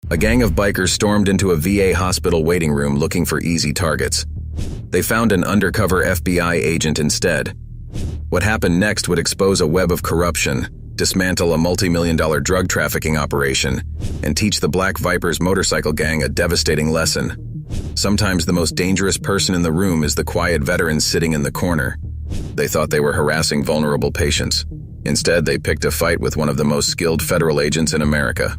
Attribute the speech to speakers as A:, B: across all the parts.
A: A gang of bikers stormed into a VA hospital waiting room looking for easy targets. They found an undercover FBI agent instead. What happened next would expose a web of corruption, dismantle a multi-million-dollar drug trafficking operation, and teach the Black Vipers motorcycle gang a devastating lesson. Sometimes the most dangerous person in the room is the quiet veteran sitting in the corner. They thought they were harassing vulnerable patients. Instead, they picked a fight with one of the most skilled federal agents in America.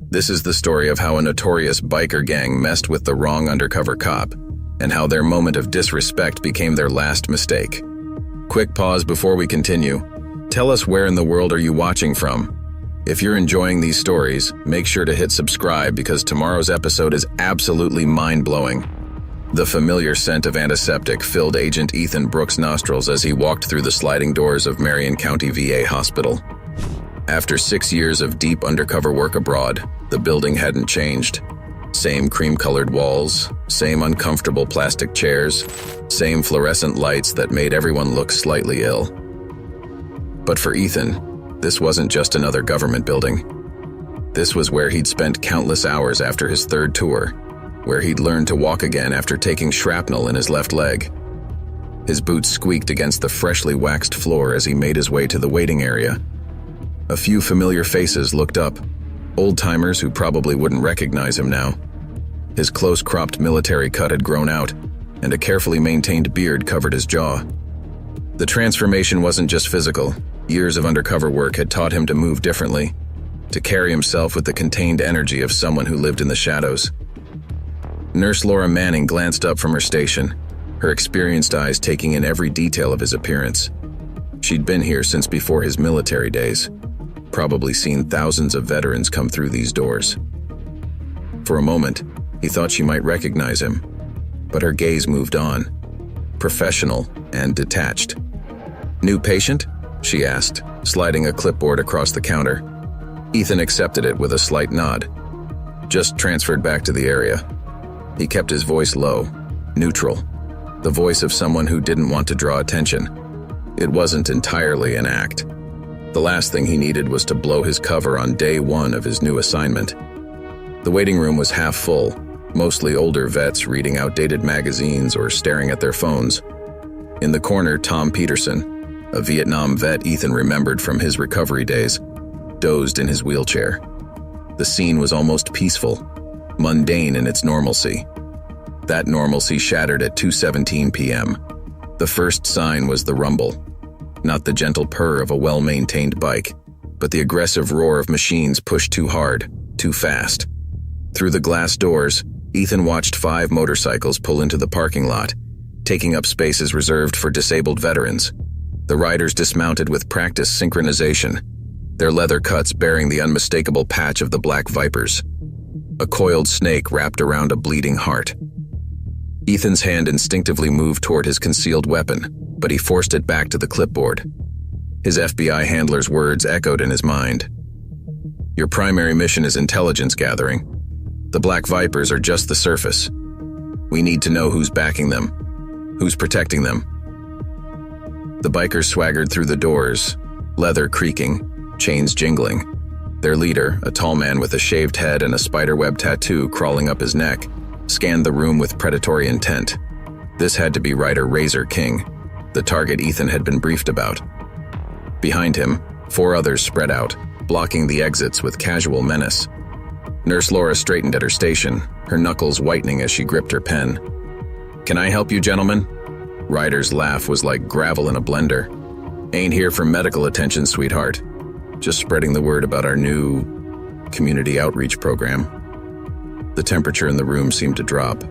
A: This is the story of how a notorious biker gang messed with the wrong undercover cop, and how their moment of disrespect became their last mistake. Quick pause before we continue. Tell us, where in the world are you watching from? If you're enjoying these stories, make sure to hit subscribe because tomorrow's episode is absolutely mind-blowing. The familiar scent of antiseptic filled Agent Ethan Brooks' nostrils as he walked through the sliding doors of Marion County VA Hospital. After 6 years of deep undercover work abroad, the building hadn't changed. Same cream-colored walls, same uncomfortable plastic chairs, same fluorescent lights that made everyone look slightly ill. But for Ethan, this wasn't just another government building. This was where he'd spent countless hours after his third tour, where he'd learned to walk again after taking shrapnel in his left leg. His boots squeaked against the freshly waxed floor as he made his way to the waiting area. A few familiar faces looked up, old-timers who probably wouldn't recognize him now. His close-cropped military cut had grown out, and a carefully maintained beard covered his jaw. The transformation wasn't just physical. Years of undercover work had taught him to move differently, to carry himself with the contained energy of someone who lived in the shadows. Nurse Laura Manning glanced up from her station, her experienced eyes taking in every detail of his appearance. She'd been here since before his military days, probably seen thousands of veterans come through these doors. For a moment, he thought she might recognize him, but her gaze moved on, professional and detached. "New patient?" she asked, sliding a clipboard across the counter. Ethan accepted it with a slight nod. "Just transferred back to the area." He kept his voice low, neutral, the voice of someone who didn't want to draw attention. It wasn't entirely an act. The last thing he needed was to blow his cover on day one of his new assignment. The waiting room was half full, mostly older vets reading outdated magazines or staring at their phones. In the corner, Tom Peterson, a Vietnam vet Ethan remembered from his recovery days, dozed in his wheelchair. The scene was almost peaceful, mundane in its normalcy. That normalcy shattered at 2:17 p.m. The first sign was the rumble. Not the gentle purr of a well-maintained bike, but the aggressive roar of machines pushed too hard, too fast. Through the glass doors, Ethan watched 5 motorcycles pull into the parking lot, taking up spaces reserved for disabled veterans. The riders dismounted with practiced synchronization, their leather cuts bearing the unmistakable patch of the Black Vipers. A coiled snake wrapped around a bleeding heart. Ethan's hand instinctively moved toward his concealed weapon, but he forced it back to the clipboard. His FBI handler's words echoed in his mind. "Your primary mission is intelligence gathering. The Black Vipers are just the surface. We need to know who's backing them, who's protecting them." The bikers swaggered through the doors, leather creaking, chains jingling. Their leader, a tall man with a shaved head and a spiderweb tattoo crawling up his neck, scanned the room with predatory intent. This had to be Ryder Razor King, the target Ethan had been briefed about. Behind him, 4 others spread out, blocking the exits with casual menace. Nurse Laura straightened at her station, her knuckles whitening as she gripped her pen. "Can I help you, gentlemen?" Ryder's laugh was like gravel in a blender. "Ain't here for medical attention, sweetheart. Just spreading the word about our new community outreach program." The temperature in the room seemed to drop.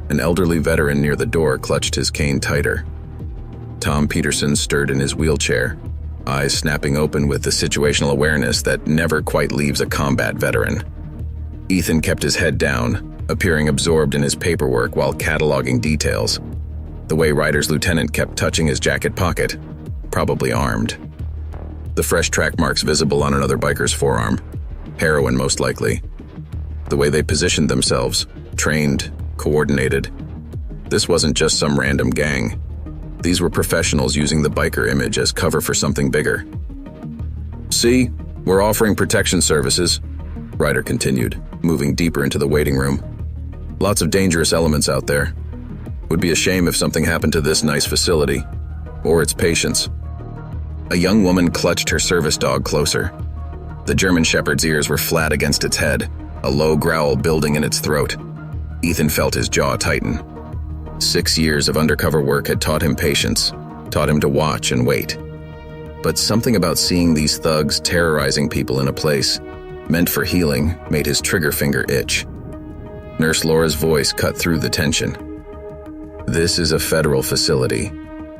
A: An elderly veteran near the door clutched his cane tighter. Tom Peterson stirred in his wheelchair, eyes snapping open with the situational awareness that never quite leaves a combat veteran. Ethan kept his head down, appearing absorbed in his paperwork while cataloging details. The way Ryder's lieutenant kept touching his jacket pocket, probably armed. The fresh track marks visible on another biker's forearm. Heroin, most likely. The way they positioned themselves, trained, coordinated. This wasn't just some random gang. These were professionals using the biker image as cover for something bigger. "See, we're offering protection services," Ryder continued. moving deeper into the waiting room. Lots of dangerous elements out there. Would be a shame if something happened to this nice facility, or its patients. A young woman clutched her service dog closer. The German Shepherd's ears were flat against its head, a low growl building in its throat. Ethan felt his jaw tighten. 6 years of undercover work had taught him patience, taught him to watch and wait. But something about seeing these thugs terrorizing people in a place meant for healing made his trigger finger itch. Nurse Laura's voice cut through the tension. "This is a federal facility.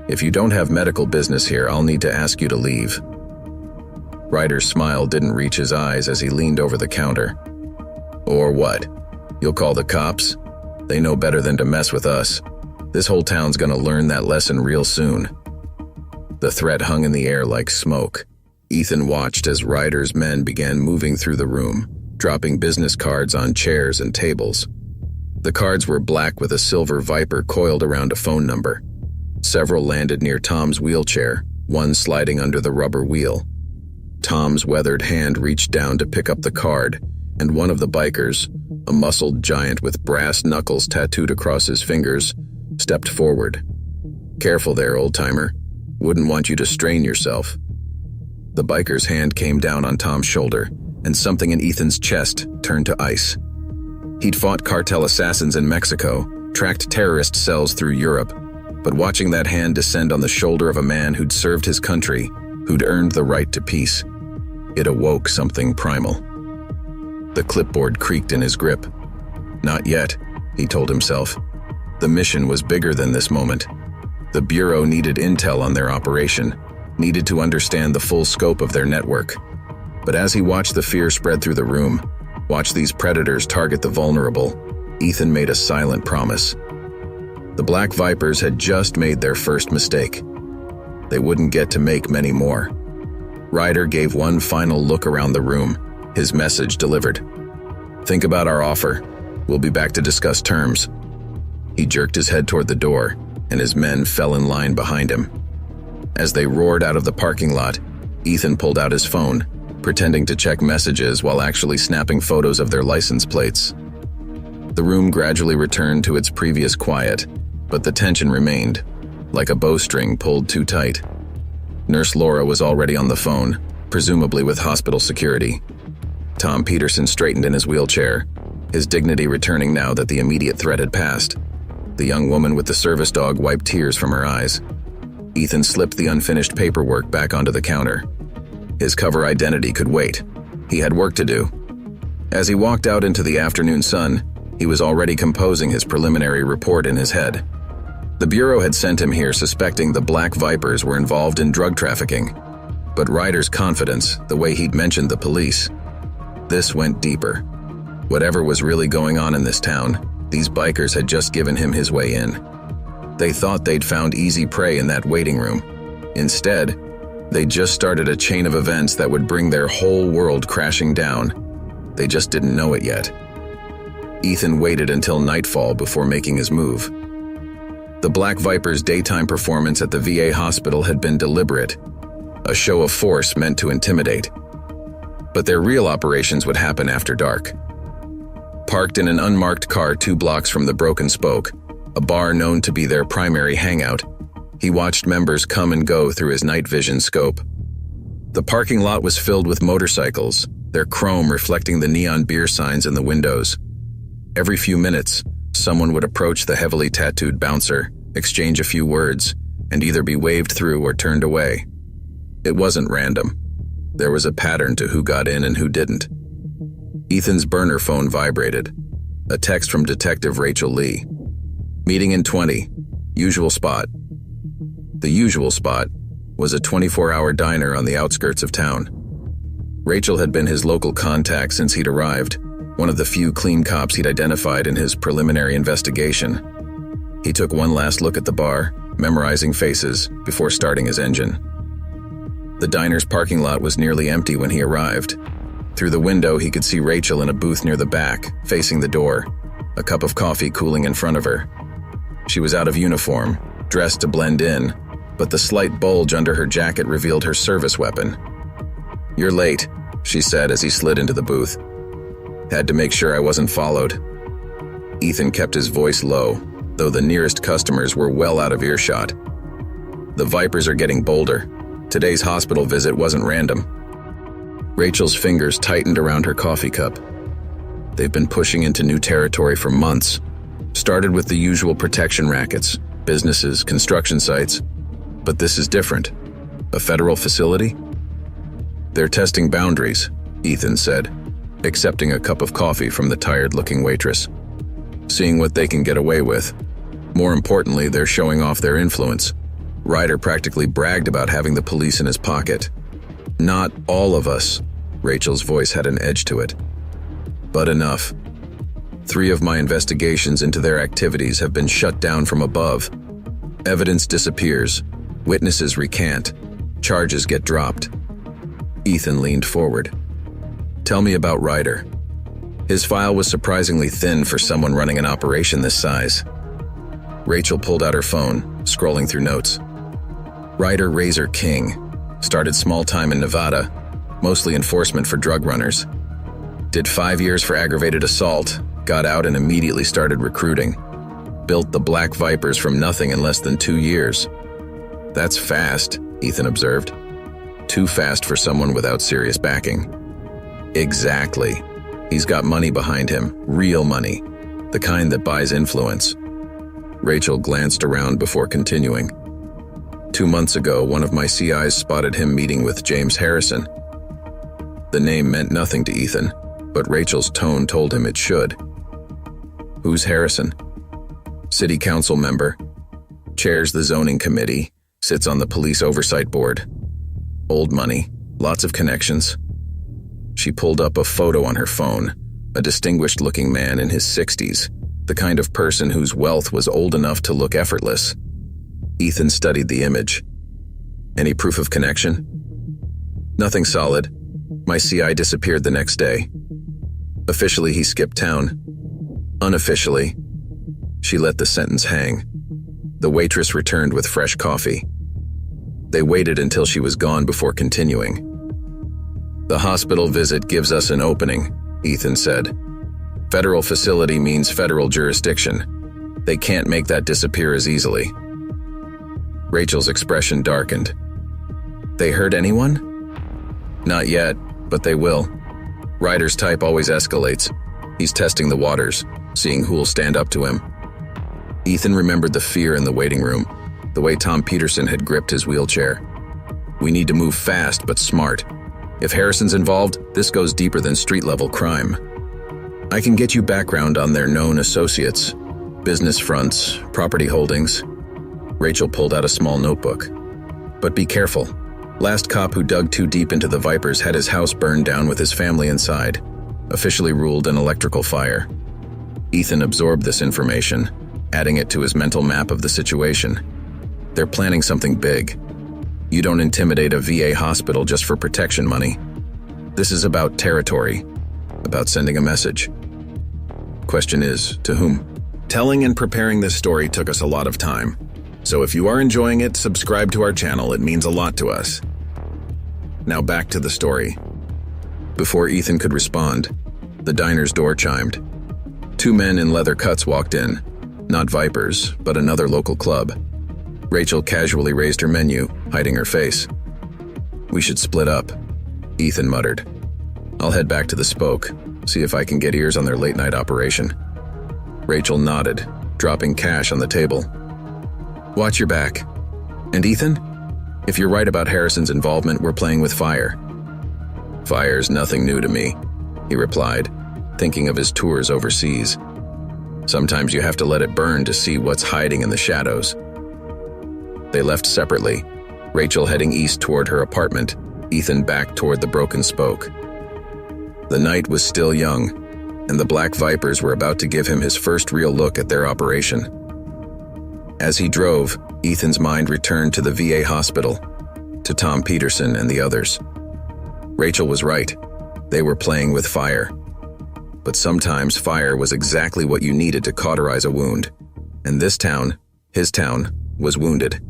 A: If you don't have medical business here, I'll need to ask you to leave." Ryder's smile didn't reach his eyes as he leaned over the counter. "Or what? You'll call the cops? They know better than to mess with us. This whole town's gonna learn that lesson real soon." The threat hung in the air like smoke. Ethan watched as Ryder's men began moving through the room, dropping business cards on chairs and tables. The cards were black with a silver viper coiled around a phone number. Several landed near Tom's wheelchair, one sliding under the rubber wheel. Tom's weathered hand reached down to pick up the card, and one of the bikers, a muscled giant with brass knuckles tattooed across his fingers, stepped forward. "Careful there, old-timer. Wouldn't want you to strain yourself." The biker's hand came down on Tom's shoulder, and something in Ethan's chest turned to ice. He'd fought cartel assassins in Mexico, tracked terrorist cells through Europe, but watching that hand descend on the shoulder of a man who'd served his country, who'd earned the right to peace, it awoke something primal. The clipboard creaked in his grip. Not yet, he told himself. The mission was bigger than this moment. The Bureau needed intel on their operation, needed to understand the full scope of their network. But as he watched the fear spread through the room, watched these predators target the vulnerable, Ethan made a silent promise. The Black Vipers had just made their first mistake. They wouldn't get to make many more. Ryder gave one final look around the room, his message delivered. "Think about our offer. We'll be back to discuss terms." He jerked his head toward the door, and his men fell in line behind him. As they roared out of the parking lot, Ethan pulled out his phone, pretending to check messages while actually snapping photos of their license plates. The room gradually returned to its previous quiet, but the tension remained, like a bowstring pulled too tight. Nurse Laura was already on the phone, presumably with hospital security. Tom Peterson straightened in his wheelchair, his dignity returning now that the immediate threat had passed. The young woman with the service dog wiped tears from her eyes. Ethan slipped the unfinished paperwork back onto the counter. His cover identity could wait. He had work to do. As he walked out into the afternoon sun, he was already composing his preliminary report in his head. The Bureau had sent him here suspecting the Black Vipers were involved in drug trafficking. But Ryder's confidence, the way he'd mentioned the police, this went deeper. Whatever was really going on in this town, these bikers had just given him his way in. They thought they'd found easy prey in that waiting room. Instead, they just started a chain of events that would bring their whole world crashing down. They just didn't know it yet. Ethan waited until nightfall before making his move. The Black Vipers' daytime performance at the VA hospital had been deliberate, a show of force meant to intimidate. But their real operations would happen after dark. Parked in an unmarked car 2 blocks from the Broken Spoke, a bar known to be their primary hangout, he watched members come and go through his night vision scope. The parking lot was filled with motorcycles, their chrome reflecting the neon beer signs in the windows. Every few minutes, someone would approach the heavily tattooed bouncer, exchange a few words, and either be waved through or turned away. It wasn't random. There was a pattern to who got in and who didn't. Ethan's burner phone vibrated. A text from Detective Rachel Lee. "Meeting in 20. Usual spot." The usual spot was a 24-hour diner on the outskirts of town. Rachel had been his local contact since he'd arrived, one of the few clean cops he'd identified in his preliminary investigation. He took one last look at the bar, memorizing faces, before starting his engine. The diner's parking lot was nearly empty when he arrived. Through the window, he could see Rachel in a booth near the back, facing the door, a cup of coffee cooling in front of her. She was out of uniform, dressed to blend in, but the slight bulge under her jacket revealed her service weapon. "You're late," she said as he slid into the booth. Had to make sure I wasn't followed. Ethan kept his voice low, though the nearest customers were well out of earshot. The Vipers are getting bolder. Today's hospital visit wasn't random. Rachel's fingers tightened around her coffee cup. They've been pushing into new territory for months. Started with the usual protection rackets, businesses, construction sites. But this is different. A federal facility? They're testing boundaries, Ethan said, accepting a cup of coffee from the tired-looking waitress. Seeing what they can get away with. More importantly, they're showing off their influence. Ryder practically bragged about having the police in his pocket. Not all of us. Rachel's voice had an edge to it. But enough. 3 of my investigations into their activities have been shut down from above. Evidence disappears. Witnesses recant. Charges get dropped. Ethan leaned forward. Tell me about Ryder. His file was surprisingly thin for someone running an operation this size. Rachel pulled out her phone, scrolling through notes. Ryder Razor King. Started small time in Nevada, mostly enforcement for drug runners. Did 5 years for aggravated assault, got out and immediately started recruiting. Built the Black Vipers from nothing in less than 2 years. That's fast, Ethan observed. Too fast for someone without serious backing. Exactly. He's got money behind him, real money, the kind that buys influence. Rachel glanced around before continuing. 2 months ago, one of my CIs spotted him meeting with James Harrison. The name meant nothing to Ethan, but Rachel's tone told him it should. Who's Harrison? City council member. Chairs the zoning committee. Sits on the police oversight board. Old money, lots of connections. She pulled up a photo on her phone, a distinguished-looking man in his 60s, the kind of person whose wealth was old enough to look effortless. Ethan studied the image. Any proof of connection? Nothing solid. My CI disappeared the next day. Officially, he skipped town. Unofficially, she let the sentence hang. The waitress returned with fresh coffee. They waited until she was gone before continuing. The hospital visit gives us an opening, Ethan said. Federal facility means federal jurisdiction. They can't make that disappear as easily. Rachel's expression darkened. They hurt anyone? Not yet, but they will. Ryder's type always escalates. He's testing the waters, seeing who'll stand up to him. Ethan remembered the fear in the waiting room, the way Tom Peterson had gripped his wheelchair. We need to move fast but smart. If Harrison's involved, this goes deeper than street-level crime. I can get you background on their known associates, business fronts, property holdings. Rachel pulled out a small notebook. But be careful. Last cop who dug too deep into the Vipers had his house burned down with his family inside, officially ruled an electrical fire. Ethan absorbed this information, adding it to his mental map of the situation. They're planning something big. You don't intimidate a VA hospital just for protection money. This is about territory, about sending a message. Question is, to whom? Telling and preparing this story took us a lot of time. So if you are enjoying it, subscribe to our channel. It means a lot to us. Now back to the story. Before Ethan could respond, the diner's door chimed. 2 men in leather cuts walked in. Not Vipers, but another local club. Rachel casually raised her menu, hiding her face. We should split up, Ethan muttered. I'll head back to the Spoke, see if I can get ears on their late-night operation. Rachel nodded, dropping cash on the table. Watch your back. And Ethan? If you're right about Harrison's involvement, we're playing with fire. Fire's nothing new to me, he replied, thinking of his tours overseas. Sometimes you have to let it burn to see what's hiding in the shadows. They left separately, Rachel heading east toward her apartment, Ethan back toward the broken Spoke. The night was still young, and the Black Vipers were about to give him his first real look at their operation. As he drove, Ethan's mind returned to the VA hospital, to Tom Peterson and the others. Rachel was right. They were playing with fire. But sometimes fire was exactly what you needed to cauterize a wound. And this town, his town, was wounded.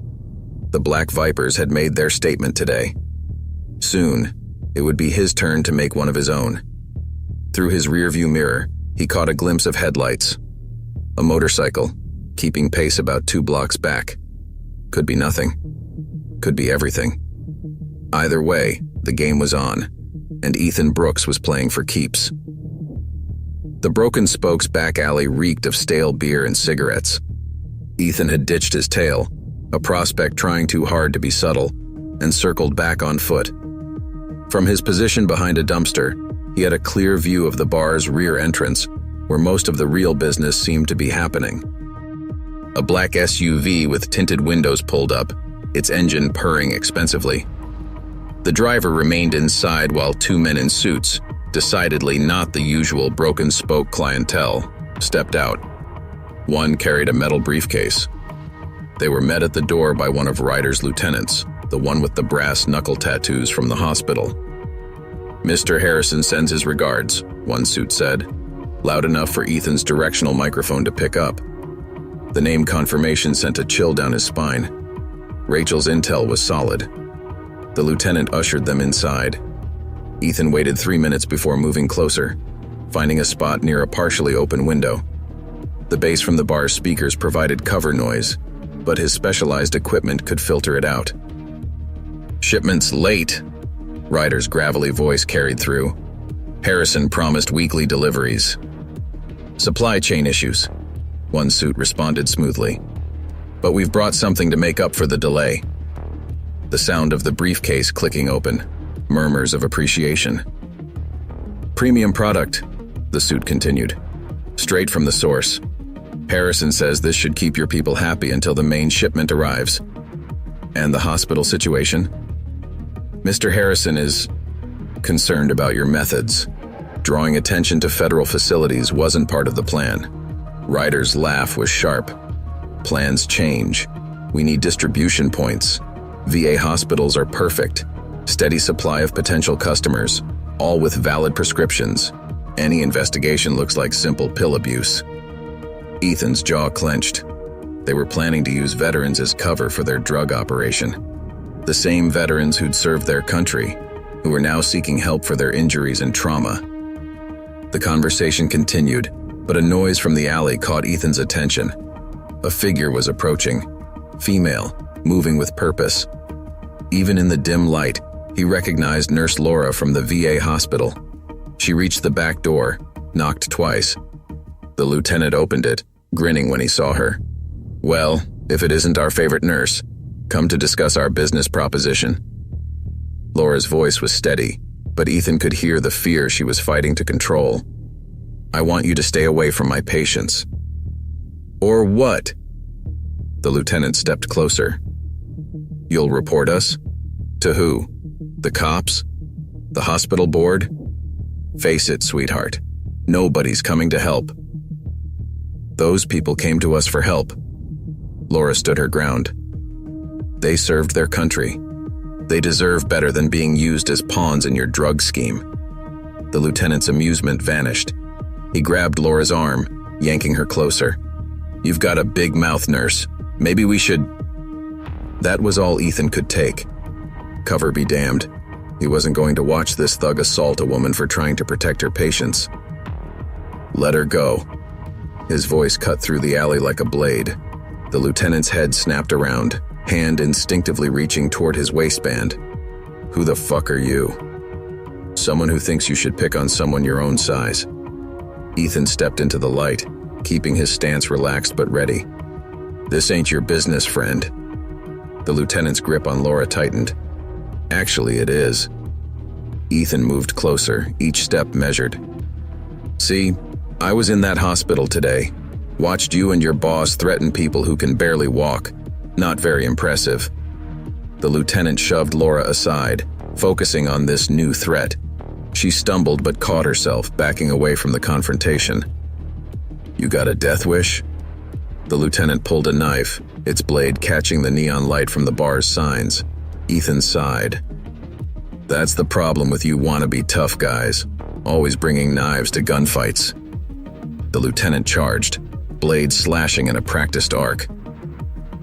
A: The Black Vipers had made their statement today. Soon, it would be his turn to make one of his own. Through his rearview mirror, he caught a glimpse of headlights. A motorcycle, keeping pace about 2 blocks back. Could be nothing. Could be everything. Either way, the game was on, and Ethan Brooks was playing for keeps. The Broken Spokes back alley reeked of stale beer and cigarettes. Ethan had ditched his tail, a prospect trying too hard to be subtle, and circled back on foot. From his position behind a dumpster, he had a clear view of the bar's rear entrance, where most of the real business seemed to be happening. A black SUV with tinted windows pulled up, its engine purring expensively. The driver remained inside while 2 men in suits, decidedly not the usual Broken Spoke clientele, stepped out. One carried a metal briefcase. They were met at the door by one of Ryder's lieutenants, the one with the brass knuckle tattoos from the hospital. "Mr. Harrison sends his regards," one suit said, loud enough for Ethan's directional microphone to pick up. The name confirmation sent a chill down his spine. Rachel's intel was solid. The lieutenant ushered them inside. Ethan waited 3 minutes before moving closer, finding a spot near a partially open window. The bass from the bar's speakers provided cover noise, but his specialized equipment could filter it out. "Shipment's late," Ryder's gravelly voice carried through. "Harrison promised weekly deliveries." "Supply chain issues," one suit responded smoothly. "But we've brought something to make up for the delay." The sound of the briefcase clicking open, murmurs of appreciation. "Premium product," the suit continued. "Straight from the source. Harrison says this should keep your people happy until the main shipment arrives." "And the hospital situation?" "Mr. Harrison is concerned about your methods. Drawing attention to federal facilities wasn't part of the plan." Ryder's laugh was sharp. "Plans change. We need distribution points. VA hospitals are perfect. Steady supply of potential customers, all with valid prescriptions. Any investigation looks like simple pill abuse." Ethan's jaw clenched. They were planning to use veterans as cover for their drug operation. The same veterans who'd served their country, who were now seeking help for their injuries and trauma. The conversation continued, but a noise from the alley caught Ethan's attention. A figure was approaching, female, moving with purpose. Even in the dim light, he recognized Nurse Laura from the VA hospital. She reached the back door, knocked twice. The lieutenant opened it, grinning when he saw her. "Well, if it isn't our favorite nurse, come to discuss our business proposition." Laura's voice was steady, but Ethan could hear the fear she was fighting to control. "I want you to stay away from my patients." "Or what?" The lieutenant stepped closer. "You'll report us? To who? The cops? The hospital board? Face it, sweetheart. Nobody's coming to help." "Those people came to us for help." Laura stood her ground. "They served their country. They deserve better than being used as pawns in your drug scheme." The lieutenant's amusement vanished. He grabbed Laura's arm, yanking her closer. "You've got a big mouth, nurse. Maybe we should—" That was all Ethan could take. Cover be damned. He wasn't going to watch this thug assault a woman for trying to protect her patients. "Let her go." His voice cut through the alley like a blade. The lieutenant's head snapped around, hand instinctively reaching toward his waistband. "Who the fuck are you?" "Someone who thinks you should pick on someone your own size." Ethan stepped into the light, keeping his stance relaxed but ready. "This ain't your business, friend." The lieutenant's grip on Laura tightened. "Actually, it is." Ethan moved closer, each step measured. "See, I was in that hospital today. Watched you and your boss threaten people who can barely walk. Not very impressive." The lieutenant shoved Laura aside, focusing on this new threat. She stumbled but caught herself, backing away from the confrontation. "You got a death wish?" The lieutenant pulled a knife, its blade catching the neon light from the bar's signs. Ethan sighed. "That's the problem with you wannabe tough guys, always bringing knives to gunfights." The lieutenant charged, blade slashing in a practiced arc.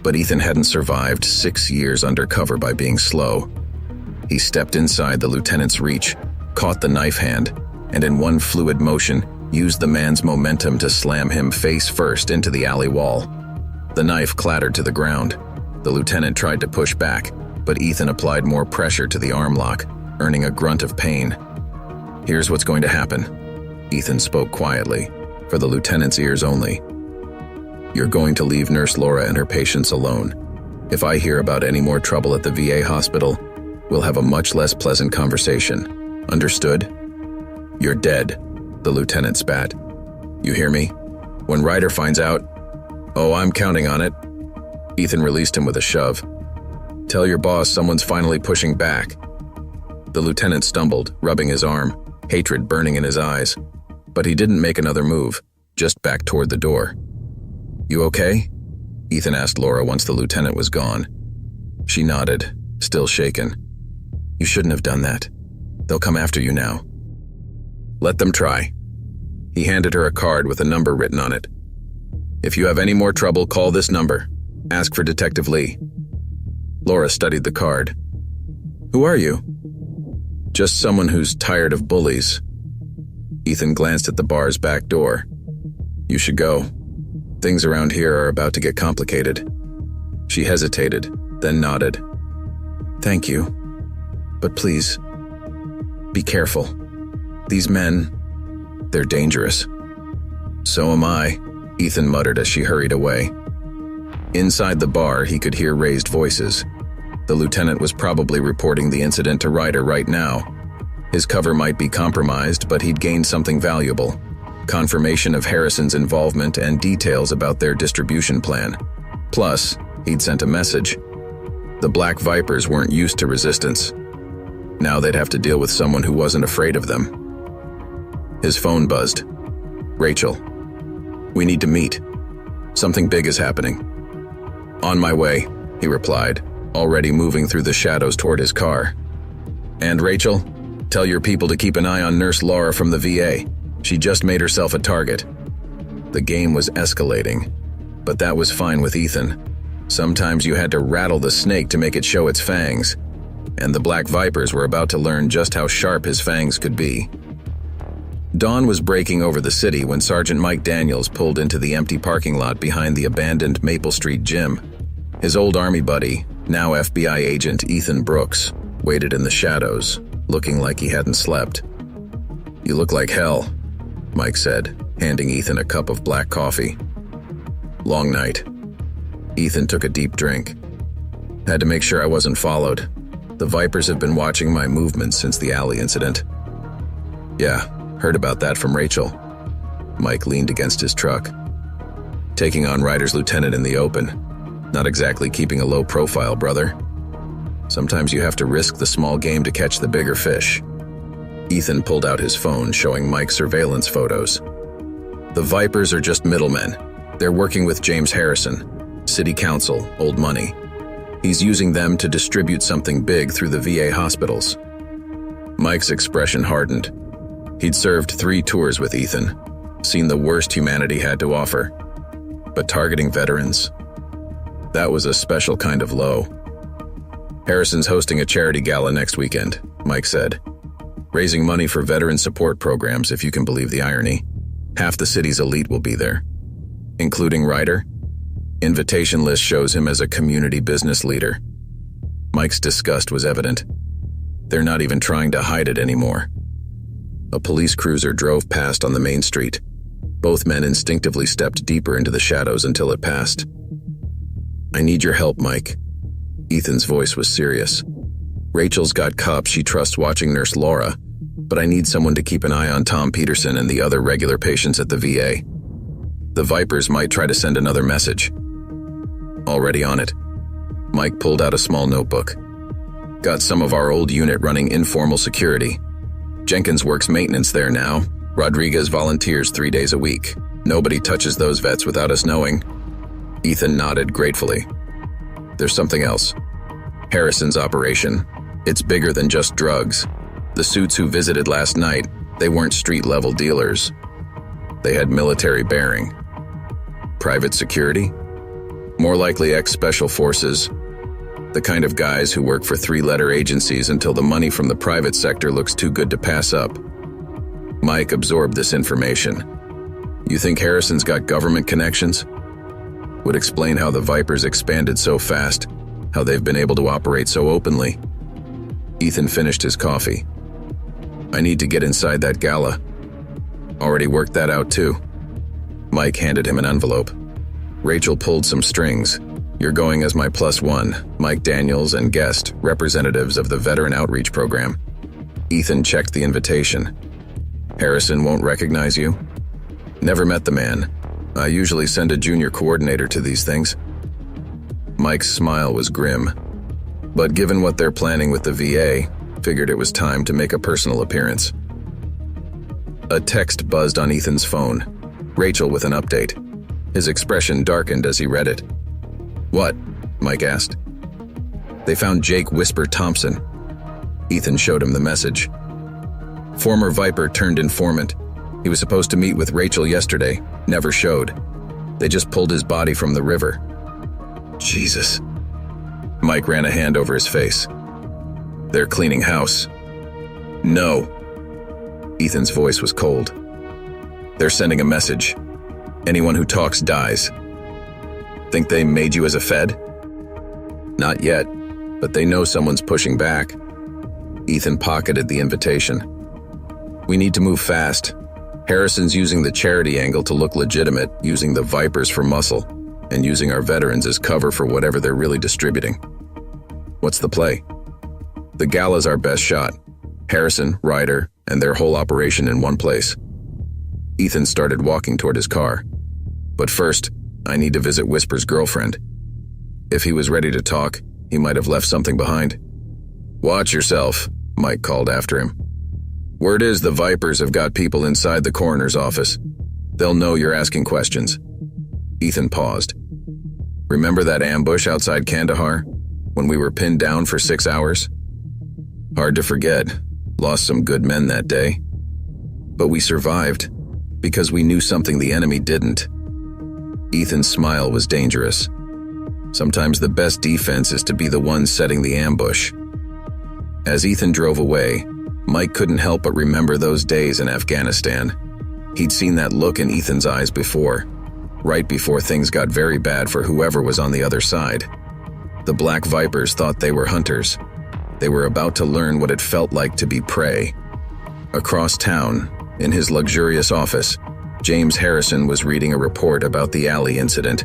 A: But Ethan hadn't survived 6 years undercover by being slow. He stepped inside the lieutenant's reach, caught the knife hand, and in one fluid motion, used the man's momentum to slam him face first into the alley wall. The knife clattered to the ground. The lieutenant tried to push back, but Ethan applied more pressure to the arm lock, earning a grunt of pain. "Here's what's going to happen," Ethan spoke quietly, for the lieutenant's ears only. "You're going to leave Nurse Laura and her patients alone. If I hear about any more trouble at the VA hospital, we'll have a much less pleasant conversation. Understood?" "You're dead," the lieutenant spat. "You hear me? When Ryder finds out..." "Oh, I'm counting on it." Ethan released him with a shove. "Tell your boss someone's finally pushing back." The lieutenant stumbled, rubbing his arm, hatred burning in his eyes. But he didn't make another move, just backed toward the door. "You okay?" Ethan asked Laura once the lieutenant was gone. She nodded, still shaken. "You shouldn't have done that. They'll come after you now." "Let them try." He handed her a card with a number written on it. "If you have any more trouble, call this number. Ask for Detective Lee." Laura studied the card. "Who are you?" "Just someone who's tired of bullies." Ethan glanced at the bar's back door. "You should go. Things around here are about to get complicated." She hesitated, then nodded. "Thank you. But please, be careful. These men, they're dangerous." "So am I," Ethan muttered as she hurried away. Inside the bar, he could hear raised voices. The lieutenant was probably reporting the incident to Ryder right now. His cover might be compromised, but he'd gained something valuable: confirmation of Harrison's involvement and details about their distribution plan. Plus, he'd sent a message. The Black Vipers weren't used to resistance. Now they'd have to deal with someone who wasn't afraid of them. His phone buzzed. "Rachel, we need to meet. Something big is happening." "On my way," he replied, already moving through the shadows toward his car. "And Rachel, tell your people to keep an eye on Nurse Laura from the VA. She just made herself a target." The game was escalating, but that was fine with Ethan. Sometimes you had to rattle the snake to make it show its fangs, and the Black Vipers were about to learn just how sharp his fangs could be. Dawn was breaking over the city when Sergeant Mike Daniels pulled into the empty parking lot behind the abandoned Maple Street gym. His old Army buddy, now FBI agent Ethan Brooks, waited in the shadows, looking like he hadn't slept. "You look like hell," Mike said, handing Ethan a cup of black coffee. "Long night." Ethan took a deep drink. "Had to make sure I wasn't followed. The Vipers have been watching my movements since the alley incident." "Yeah, heard about that from Rachel." Mike leaned against his truck. "Taking on Ryder's lieutenant in the open. Not exactly keeping a low profile, brother. Sometimes you have to risk the small game to catch the bigger fish." Ethan pulled out his phone, showing Mike surveillance photos. "The Vipers are just middlemen. They're working with James Harrison, City Council, old money. He's using them to distribute something big through the VA hospitals." Mike's expression hardened. He'd served 3 tours with Ethan, seen the worst humanity had to offer. But targeting veterans? That was a special kind of low. "Harrison's hosting a charity gala next weekend," Mike said. "Raising money for veteran support programs, if you can believe the irony. Half the city's elite will be there. Including Ryder? Invitation list shows him as a community business leader." Mike's disgust was evident. They're not even trying to hide it anymore. A police cruiser drove past on the main street. Both men instinctively stepped deeper into the shadows until it passed. "I need your help, Mike." Ethan's voice was serious. "Rachel's got cops she trusts watching Nurse Laura, but I need someone to keep an eye on Tom Peterson and the other regular patients at the VA. The Vipers might try to send another message." "Already on it." Mike pulled out a small notebook. "Got some of our old unit running informal security. Jenkins works maintenance there now. Rodriguez volunteers 3 days a week. Nobody touches those vets without us knowing." Ethan nodded gratefully. "There's something else. Harrison's operation. It's bigger than just drugs. The suits who visited last night, they weren't street-level dealers. They had military bearing. Private security? More likely ex-special forces. The kind of guys who work for 3-letter agencies until the money from the private sector looks too good to pass up. Mike absorbed this information. You think Harrison's got government connections? Would explain how the Vipers expanded so fast, how they've been able to operate so openly. Ethan finished his coffee. I need to get inside that gala. Already worked that out too. Mike handed him an envelope. Rachel pulled some strings. You're going as my +1, Mike Daniels and guest, representatives of the Veteran Outreach Program. Ethan checked the invitation. Harrison won't recognize you? Never met the man. I usually send a junior coordinator to these things. Mike's smile was grim. But given what they're planning with the VA, figured it was time to make a personal appearance. A text buzzed on Ethan's phone. Rachel with an update. His expression darkened as he read it. What? Mike asked. They found Jake Whisper Thompson. Ethan showed him the message. Former Viper turned informant. He was supposed to meet with Rachel yesterday, never showed. They just pulled his body from the river. Jesus. Mike ran a hand over his face. They're cleaning house. No. Ethan's voice was cold. They're sending a message. Anyone who talks dies. Think they made you as a Fed? Not yet, but they know someone's pushing back. Ethan pocketed the invitation. We need to move fast. Harrison's using the charity angle to look legitimate, using the Vipers for muscle, and using our veterans as cover for whatever they're really distributing. What's the play? The gala's our best shot. Harrison, Ryder, and their whole operation in one place. Ethan started walking toward his car. But first, I need to visit Whisper's girlfriend. If he was ready to talk, he might have left something behind. Watch yourself, Mike called after him. Word is the Vipers have got people inside the coroner's office. They'll know you're asking questions. Ethan paused. Remember that ambush outside Kandahar, when we were pinned down for 6 hours? Hard to forget. Lost some good men that day. But we survived, because we knew something the enemy didn't. Ethan's smile was dangerous. Sometimes the best defense is to be the one setting the ambush. As Ethan drove away, Mike couldn't help but remember those days in Afghanistan. He'd seen that look in Ethan's eyes before, right before things got very bad for whoever was on the other side. The Black Vipers thought they were hunters. They were about to learn what it felt like to be prey. Across town, in his luxurious office, James Harrison was reading a report about the alley incident.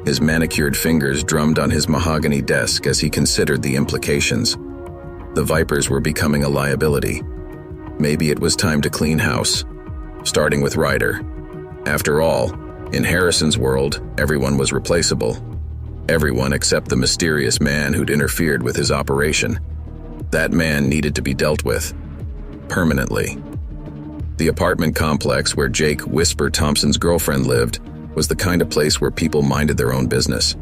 A: His manicured fingers drummed on his mahogany desk as he considered the implications. The Vipers were becoming a liability. Maybe it was time to clean house, starting with Ryder. After all, in Harrison's world, everyone was replaceable. Everyone except the mysterious man who'd interfered with his operation. That man needed to be dealt with. Permanently. The apartment complex where Jake Whisper Thompson's girlfriend lived was the kind of place where people minded their own business.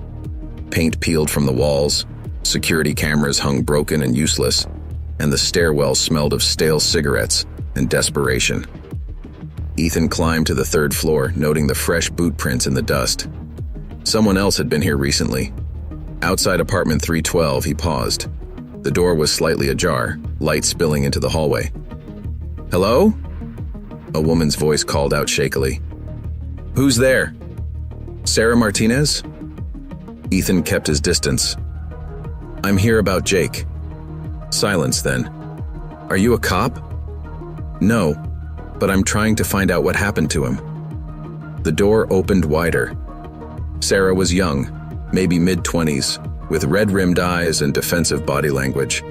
A: Paint peeled from the walls, security cameras hung broken and useless, and the stairwell smelled of stale cigarettes and desperation. Ethan climbed to the 3rd floor, noting the fresh boot prints in the dust. Someone else had been here recently. Outside apartment 312, he paused. The door was slightly ajar, light spilling into the hallway. Hello? A woman's voice called out shakily. Who's there? Sarah Martinez? Ethan kept his distance. I'm here about Jake. Silence then. Are you a cop? No, but I'm trying to find out what happened to him. The door opened wider. Sarah was young, maybe mid-20s, with red-rimmed eyes and defensive body language.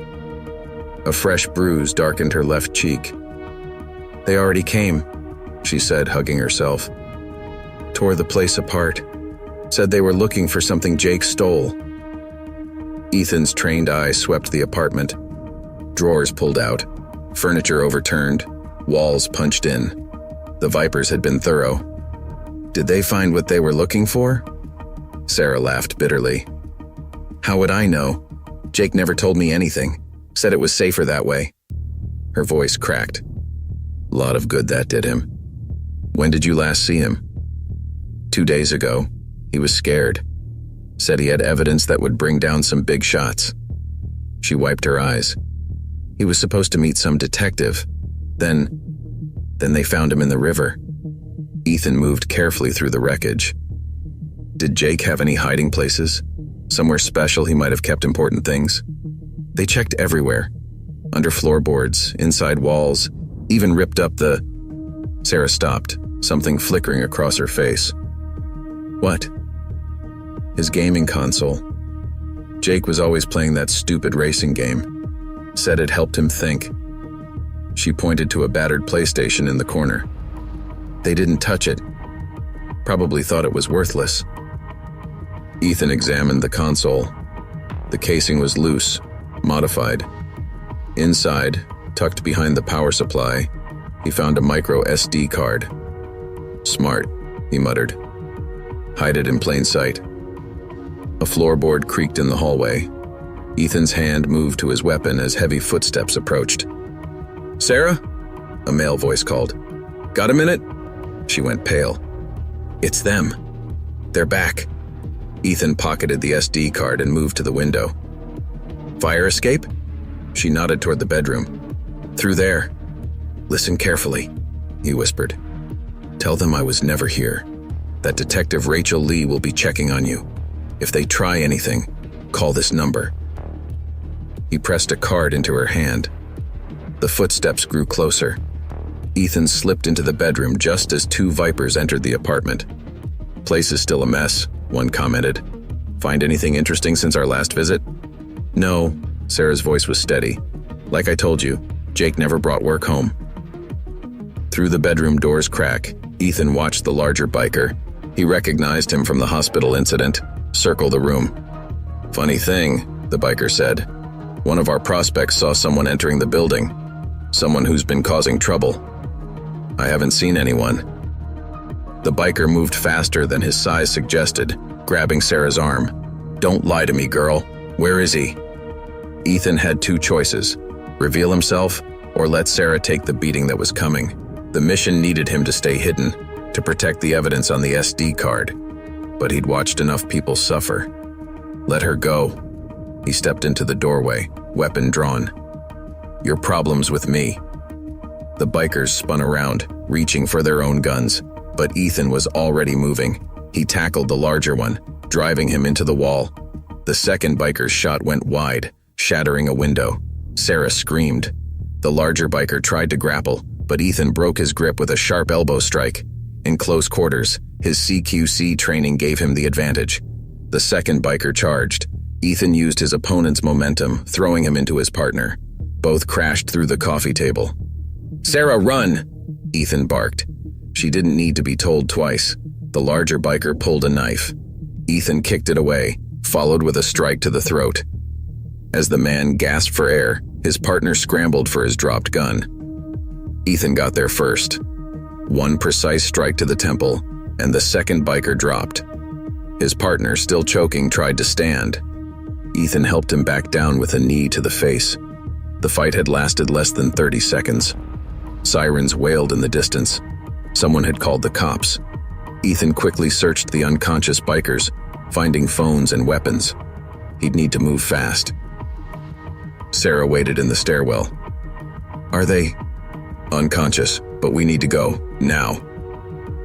A: A fresh bruise darkened her left cheek. They already came, she said, hugging herself. Tore the place apart. Said they were looking for something Jake stole. Ethan's trained eye swept the apartment. Drawers pulled out, furniture overturned, walls punched in. The Vipers had been thorough. Did they find what they were looking for? Sarah laughed bitterly. How would I know? Jake never told me anything. Said it was safer that way. Her voice cracked. Lot of good that did him. When did you last see him? 2 days ago. He was scared. Said he had evidence that would bring down some big shots. She wiped her eyes. He was supposed to meet some detective. Then Then they found him in the river. Ethan moved carefully through the wreckage. Did Jake have any hiding places? Somewhere special he might have kept important things? They checked everywhere. Under floorboards, inside walls, even ripped up the... Sarah stopped, something flickering across her face. What? His gaming console. Jake was always playing that stupid racing game. Said it helped him think. She pointed to a battered PlayStation in the corner. They didn't touch it. Probably thought it was worthless. Ethan examined the console. The casing was loose, modified. Inside, tucked behind the power supply, he found a micro SD card. Smart, he muttered. Hide it in plain sight. A floorboard creaked in the hallway. Ethan's hand moved to his weapon as heavy footsteps approached. "Sarah?" a male voice called. "Got a minute?" She went pale. "It's them. They're back." Ethan pocketed the SD card and moved to the window. "Fire escape?" She nodded toward the bedroom. "Through there. Listen carefully," he whispered. "Tell them I was never here. That Detective Rachel Lee will be checking on you. If they try anything, call this number." He pressed a card into her hand. The footsteps grew closer. Ethan slipped into the bedroom just as two Vipers entered the apartment. "Place is still a mess," one commented. "Find anything interesting since our last visit?" "No," Sarah's voice was steady. "Like I told you, Jake never brought work home." Through the bedroom door's crack, Ethan watched the larger biker. He recognized him from the hospital incident. Circle the room. "Funny thing," the biker said. "One of our prospects saw someone entering the building. Someone who's been causing trouble. I haven't seen anyone." The biker moved faster than his size suggested, grabbing Sarah's arm. "Don't lie to me, girl. Where is he?" Ethan had two choices: reveal himself or let Sarah take the beating that was coming. The mission needed him to stay hidden, to protect the evidence on the SD card. But he'd watched enough people suffer. Let her go. He stepped into the doorway, weapon drawn. "Your problem's with me." The bikers spun around, reaching for their own guns, but Ethan was already moving. He tackled the larger one, driving him into the wall. The second biker's shot went wide, shattering a window. Sarah screamed. The larger biker tried to grapple, but Ethan broke his grip with a sharp elbow strike. In close quarters, his CQC training gave him the advantage. The second biker charged. Ethan used his opponent's momentum, throwing him into his partner. Both crashed through the coffee table. "Sarah, run!" Ethan barked. She didn't need to be told twice. The larger biker pulled a knife. Ethan kicked it away, followed with a strike to the throat. As the man gasped for air, his partner scrambled for his dropped gun. Ethan got there first. One precise strike to the temple, and the second biker dropped. His partner, still choking, tried to stand. Ethan helped him back down with a knee to the face. The fight had lasted less than 30 seconds. Sirens wailed in the distance. Someone had called the cops. Ethan quickly searched the unconscious bikers, finding phones and weapons. He'd need to move fast. Sarah waited in the stairwell. "Are they?" "Unconscious, but we need to go, now."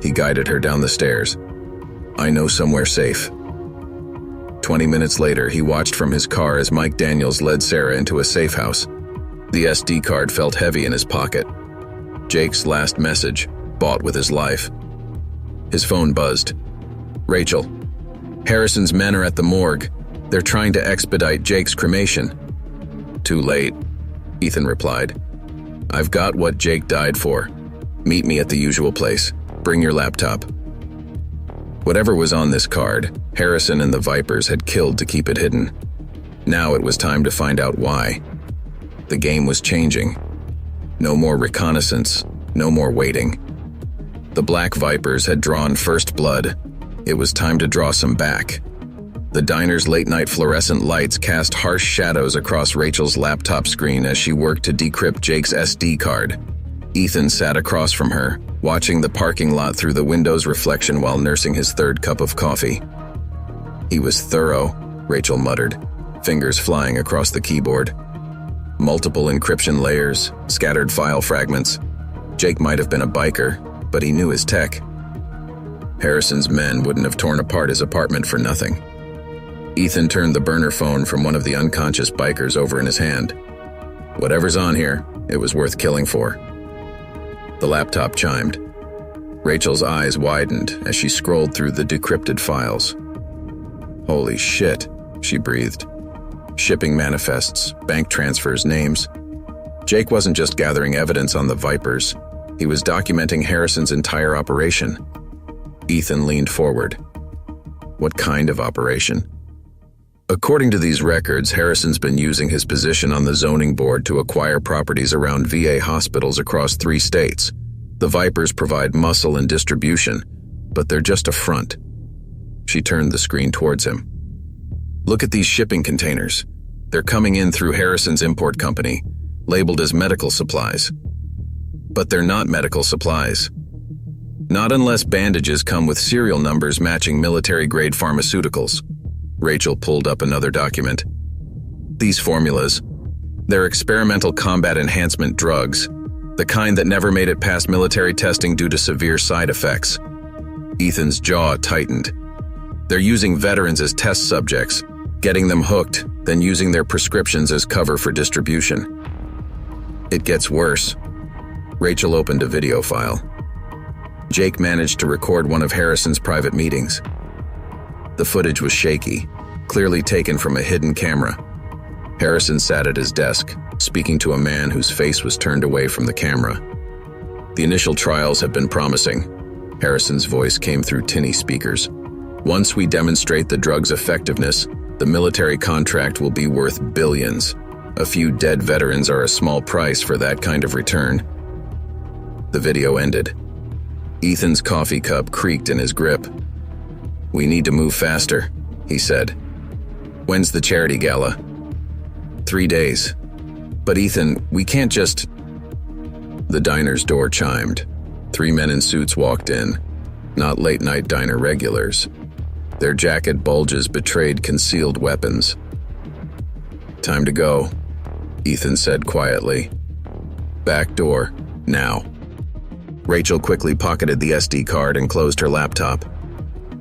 A: He guided her down the stairs. "I know somewhere safe." 20 minutes later, he watched from his car as Mike Daniels led Sarah into a safe house. The SD card felt heavy in his pocket. Jake's last message, bought with his life. His phone buzzed. "Rachel, Harrison's men are at the morgue. They're trying to expedite Jake's cremation." "Too late," Ethan replied. "I've got what Jake died for. Meet me at the usual place. Bring your laptop." Whatever was on this card, Harrison and the Vipers had killed to keep it hidden. Now it was time to find out why. The game was changing. No more reconnaissance, no more waiting. The Black Vipers had drawn first blood. It was time to draw some back. The diner's late-night fluorescent lights cast harsh shadows across Rachel's laptop screen as she worked to decrypt Jake's SD card. Ethan sat across from her, watching the parking lot through the window's reflection while nursing his third cup of coffee. "He was thorough," Rachel muttered, fingers flying across the keyboard. Multiple encryption layers, scattered file fragments. Jake might have been a biker, but he knew his tech. Harrison's men wouldn't have torn apart his apartment for nothing. Ethan turned the burner phone from one of the unconscious bikers over in his hand. Whatever's on here, it was worth killing for. The laptop chimed. Rachel's eyes widened as she scrolled through the decrypted files. Holy shit, she breathed. Shipping manifests, bank transfers, names. Jake wasn't just gathering evidence on the Vipers. He was documenting Harrison's entire operation. Ethan leaned forward. What kind of operation? According to these records, Harrison's been using his position on the zoning board to acquire properties around VA hospitals across 3 states. The Vipers provide muscle and distribution, but they're just a front. She turned the screen towards him. Look at these shipping containers. They're coming in through Harrison's import company, labeled as medical supplies. But they're not medical supplies. Not unless bandages come with serial numbers matching military-grade pharmaceuticals. Rachel pulled up another document. These formulas, they're experimental combat enhancement drugs, the kind that never made it past military testing due to severe side effects. Ethan's jaw tightened. They're using veterans as test subjects, getting them hooked, then using their prescriptions as cover for distribution. It gets worse. Rachel opened a video file. Jake managed to record one of Harrison's private meetings. The footage was shaky, clearly taken from a hidden camera. Harrison sat at his desk, speaking to a man whose face was turned away from the camera. The initial trials have been promising. Harrison's voice came through tinny speakers. Once we demonstrate the drug's effectiveness, the military contract will be worth billions. A few dead veterans are a small price for that kind of return. The video ended. Ethan's coffee cup creaked in his grip. We need to move faster, he said. When's the charity gala? 3 days. But Ethan, we can't just... The diner's door chimed. 3 men in suits walked in, not late-night diner regulars. Their jacket bulges betrayed concealed weapons. Time to go, Ethan said quietly. Back door, now. Rachel quickly pocketed the SD card and closed her laptop.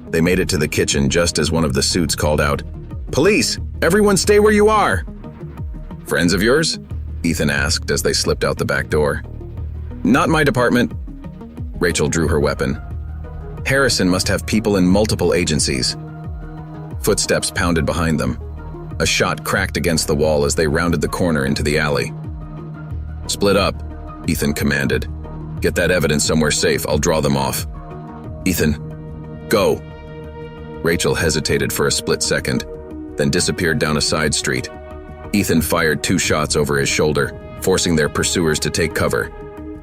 A: They made it to the kitchen just as one of the suits called out, "Police! Everyone stay where you are!" "Friends of yours?" Ethan asked as they slipped out the back door. "Not my department." Rachel drew her weapon. Harrison must have people in multiple agencies. Footsteps pounded behind them. A shot cracked against the wall as they rounded the corner into the alley. "Split up," Ethan commanded. "Get that evidence somewhere safe, I'll draw them off." "Ethan, go." Rachel hesitated for a split second, then disappeared down a side street. Ethan fired 2 shots over his shoulder, forcing their pursuers to take cover.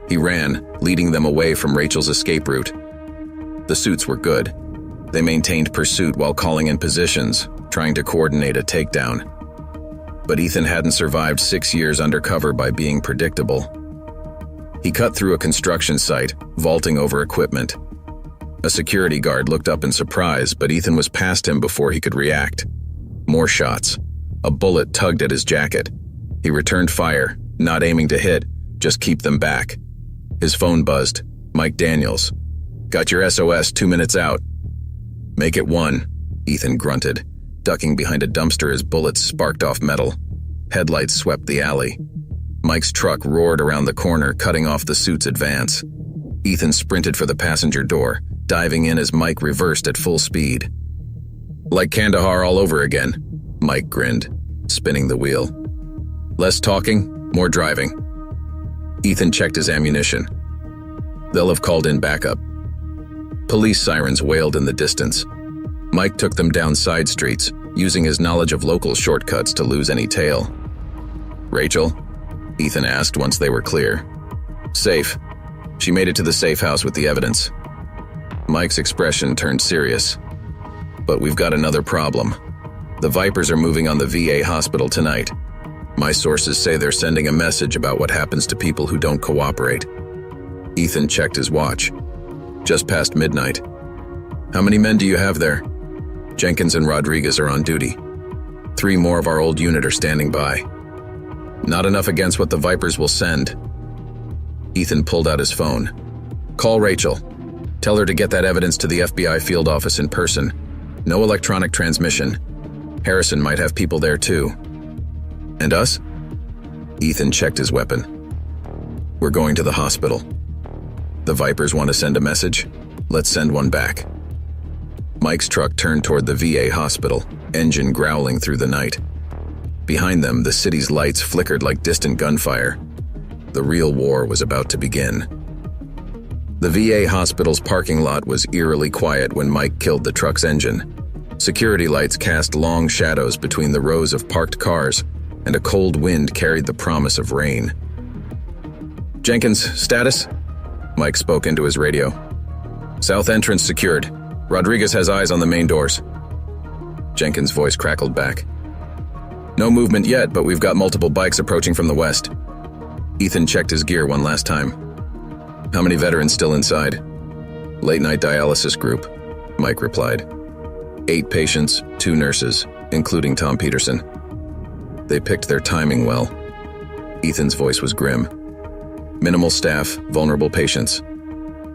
A: He ran, leading them away from Rachel's escape route. The suits were good. They maintained pursuit while calling in positions, trying to coordinate a takedown. But Ethan hadn't survived 6 years undercover by being predictable. He cut through a construction site, vaulting over equipment. A security guard looked up in surprise, but Ethan was past him before he could react. More shots. A bullet tugged at his jacket. He returned fire, not aiming to hit, just keep them back. His phone buzzed. Mike Daniels. "Got your SOS 2 minutes out." "Make it 1, Ethan grunted, ducking behind a dumpster as bullets sparked off metal. Headlights swept the alley. Mike's truck roared around the corner, cutting off the suit's advance. Ethan sprinted for the passenger door, diving in as Mike reversed at full speed. "Like Kandahar all over again," Mike grinned, spinning the wheel. "Less talking, more driving." Ethan checked his ammunition. They'll have called in backup. Police sirens wailed in the distance. Mike took them down side streets, using his knowledge of local shortcuts to lose any tail. "Rachel?" Ethan asked once they were clear. "Safe. She made it to the safe house with the evidence." Mike's expression turned serious. "But we've got another problem. The Vipers are moving on the VA hospital tonight. My sources say they're sending a message about what happens to people who don't cooperate." Ethan checked his watch. "Just past midnight. How many men do you have there?" "Jenkins and Rodriguez are on duty. 3 more of our old unit are standing by. Not enough against what the Vipers will send." Ethan pulled out his phone. "Call Rachel. Tell her to get that evidence to the FBI field office in person. No electronic transmission. Harrison might have people there too." "And us?" Ethan checked his weapon. "We're going to the hospital. The Vipers want to send a message? Let's send one back." Mike's truck turned toward the VA hospital, engine growling through the night. Behind them, the city's lights flickered like distant gunfire. The real war was about to begin. The VA hospital's parking lot was eerily quiet when Mike killed the truck's engine. Security lights cast long shadows between the rows of parked cars, and a cold wind carried the promise of rain. "Jenkins, status?" Mike spoke into his radio. "South entrance secured. Rodriguez has eyes on the main doors." Jenkins' voice crackled back. "No movement yet, but we've got multiple bikes approaching from the west." Ethan checked his gear one last time. "How many veterans still inside?" "Late-night dialysis group," Mike replied. 8 patients, 2 nurses, including Tom Peterson. They picked their timing well. Ethan's voice was grim. "Minimal staff, vulnerable patients.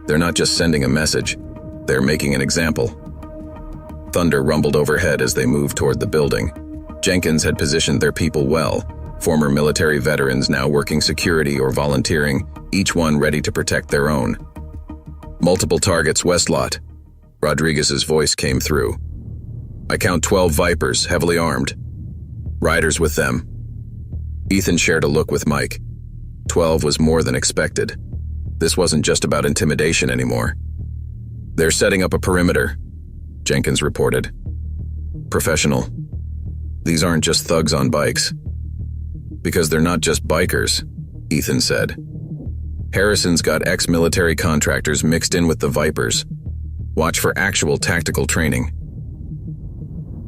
A: They're not just sending a message, they're making an example." Thunder rumbled overhead as they moved toward the building. Jenkins had positioned their people well, former military veterans now working security or volunteering, each one ready to protect their own. "Multiple targets, west lot." Rodriguez's voice came through. "I count 12 Vipers, heavily armed. Riders with them." Ethan shared a look with Mike. 12 was more than expected. This wasn't just about intimidation anymore. "They're setting up a perimeter," Jenkins reported. "Professional. These aren't just thugs on bikes." "Because they're not just bikers," Ethan said. "Harrison's got ex-military contractors mixed in with the Vipers. Watch for actual tactical training."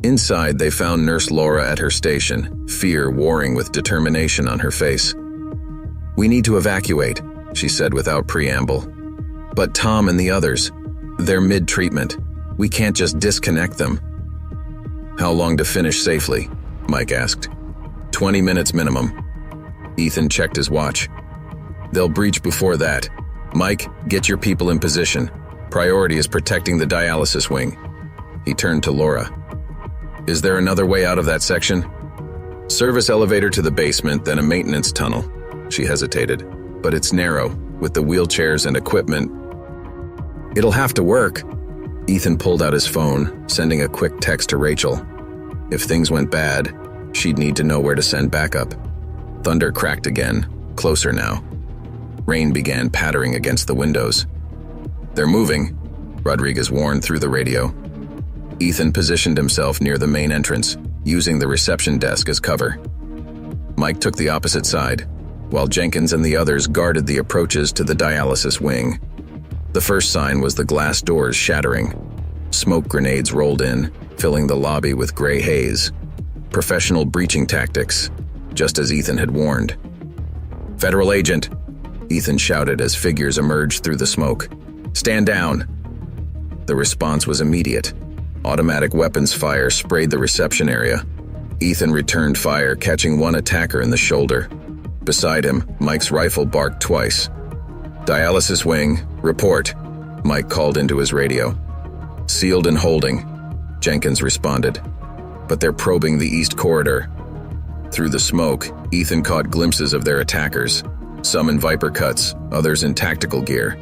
A: Inside, they found Nurse Laura at her station, fear warring with determination on her face. "We need to evacuate," she said without preamble. "But Tom and the others, they're mid-treatment. We can't just disconnect them." "How long to finish safely?" Mike asked. 20 minutes minimum." Ethan checked his watch. "They'll breach before that. Mike, get your people in position. Priority is protecting the dialysis wing." He turned to Laura. "Is there another way out of that section?" "Service elevator to the basement, then a maintenance tunnel." She hesitated. "But it's narrow, with the wheelchairs and equipment." "It'll have to work." Ethan pulled out his phone, sending a quick text to Rachel. If things went bad, she'd need to know where to send backup. Thunder cracked again, closer now. Rain began pattering against the windows. "They're moving," Rodriguez warned through the radio. Ethan positioned himself near the main entrance, using the reception desk as cover. Mike took the opposite side, while Jenkins and the others guarded the approaches to the dialysis wing. The first sign was the glass doors shattering. Smoke grenades rolled in, filling the lobby with gray haze. Professional breaching tactics, just as Ethan had warned. "Federal agent," Ethan shouted as figures emerged through the smoke. "Stand down." The response was immediate. Automatic weapons fire sprayed the reception area. Ethan returned fire, catching one attacker in the shoulder. Beside him, Mike's rifle barked twice. "Dialysis wing, report," Mike called into his radio. "Sealed and holding," Jenkins responded. "But they're probing the east corridor." Through the smoke, Ethan caught glimpses of their attackers, some in Viper cuts, others in tactical gear.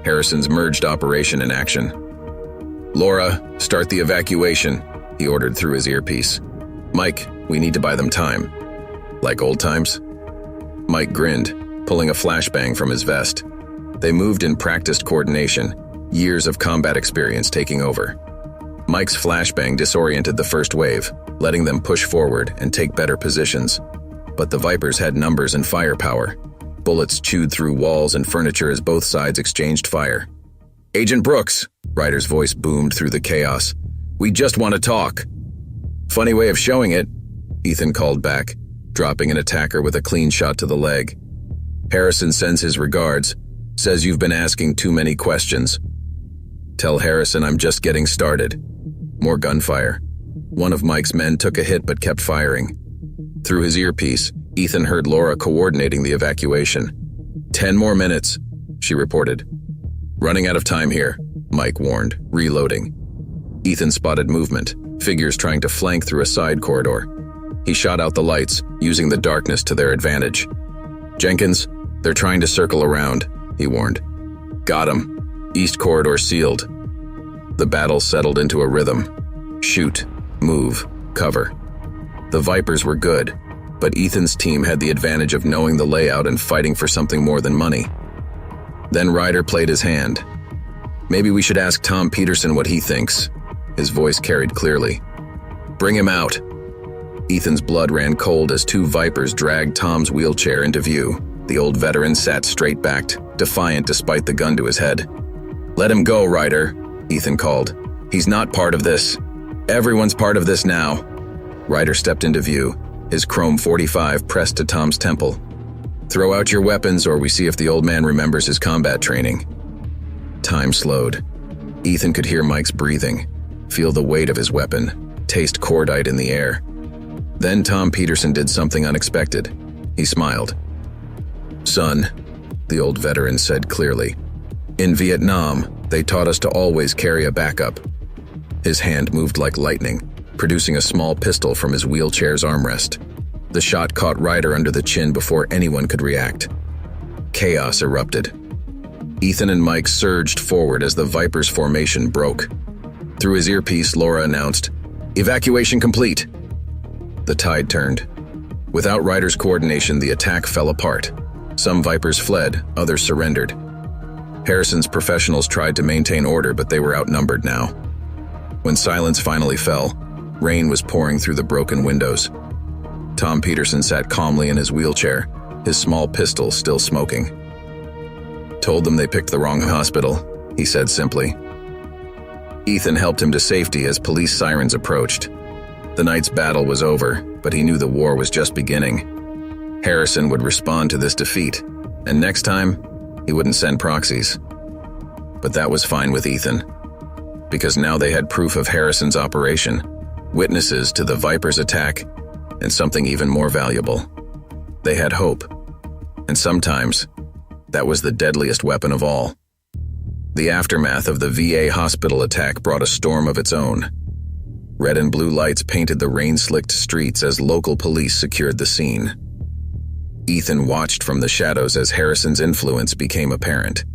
A: Harrison's merged operation in action. "Laura, start the evacuation," he ordered through his earpiece. "Mike, we need to buy them time." "Like old times?" Mike grinned, pulling a flashbang from his vest. They moved in practiced coordination, years of combat experience taking over. Mike's flashbang disoriented the first wave, letting them push forward and take better positions. But the Vipers had numbers and firepower. Bullets chewed through walls and furniture as both sides exchanged fire. "Agent Brooks," Ryder's voice boomed through the chaos. "We just want to talk." "Funny way of showing it," Ethan called back, dropping an attacker with a clean shot to the leg. "Harrison sends his regards, says you've been asking too many questions." "Tell Harrison I'm just getting started." More gunfire. One of Mike's men took a hit but kept firing. Through his earpiece, Ethan heard Laura coordinating the evacuation. 10 more minutes, she reported. Running out of time here, Mike warned, reloading. Ethan spotted movement, figures trying to flank through a side corridor. He shot out the lights, using the darkness to their advantage. Jenkins, they're trying to circle around, he warned. Got him. East corridor sealed. The battle settled into a rhythm. Shoot, move, cover. The Vipers were good, but Ethan's team had the advantage of knowing the layout and fighting for something more than money. Then Ryder played his hand. Maybe we should ask Tom Peterson what he thinks. His voice carried clearly. Bring him out. Ethan's blood ran cold as two Vipers dragged Tom's wheelchair into view. The old veteran sat straight-backed, defiant despite the gun to his head. Let him go, Ryder, Ethan called. He's not part of this. Everyone's part of this now. Ryder stepped into view, his chrome .45 pressed to Tom's temple. Throw out your weapons or we see if the old man remembers his combat training. Time slowed. Ethan could hear Mike's breathing, feel the weight of his weapon, taste cordite in the air. Then Tom Peterson did something unexpected. He smiled. Son, the old veteran said clearly, in Vietnam, they taught us to always carry a backup. His hand moved like lightning, producing a small pistol from his wheelchair's armrest. The shot caught Ryder under the chin before anyone could react. Chaos erupted. Ethan and Mike surged forward as the Vipers' formation broke. Through his earpiece, Laura announced, "Evacuation complete." The tide turned. Without Ryder's coordination, the attack fell apart. Some Vipers fled, others surrendered. Harrison's professionals tried to maintain order, but they were outnumbered now. When silence finally fell, rain was pouring through the broken windows. Tom Peterson sat calmly in his wheelchair, his small pistol still smoking. Told them they picked the wrong hospital, he said simply. Ethan helped him to safety as police sirens approached. The night's battle was over, but he knew the war was just beginning. Harrison would respond to this defeat, and next time, he wouldn't send proxies. But that was fine with Ethan, because now they had proof of Harrison's operation, witnesses to the Vipers' attack, and something even more valuable. They had hope, and sometimes, that was the deadliest weapon of all. The aftermath of the VA hospital attack brought a storm of its own. Red and blue lights painted the rain-slicked streets as local police secured the scene. Ethan watched from the shadows as Harrison's influence became apparent.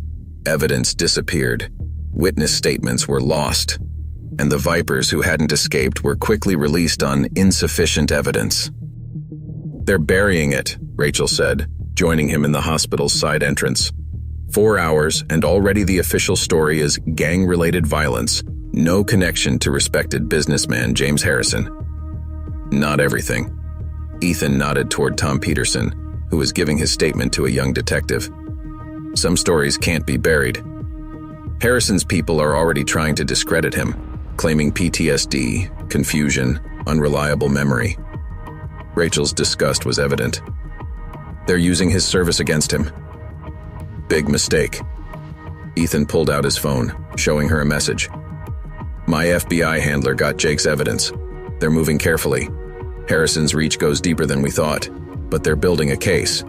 A: Evidence disappeared, witness statements were lost, and the Vipers who hadn't escaped were quickly released on insufficient evidence. They're burying it, Rachel said, joining him in the hospital's side entrance. 4 hours, and already the official story is gang-related violence, no connection to respected businessman James Harrison. Not everything. Ethan nodded toward Tom Peterson, who was giving his statement to a young detective. Some stories can't be buried. Harrison's people are already trying to discredit him, claiming PTSD, confusion, unreliable memory. Rachel's disgust was evident. They're using his service against him. Big mistake. Ethan pulled out his phone, showing her a message. My FBI handler got Jake's evidence. They're moving carefully. Harrison's reach goes deeper than we thought, but they're building a case.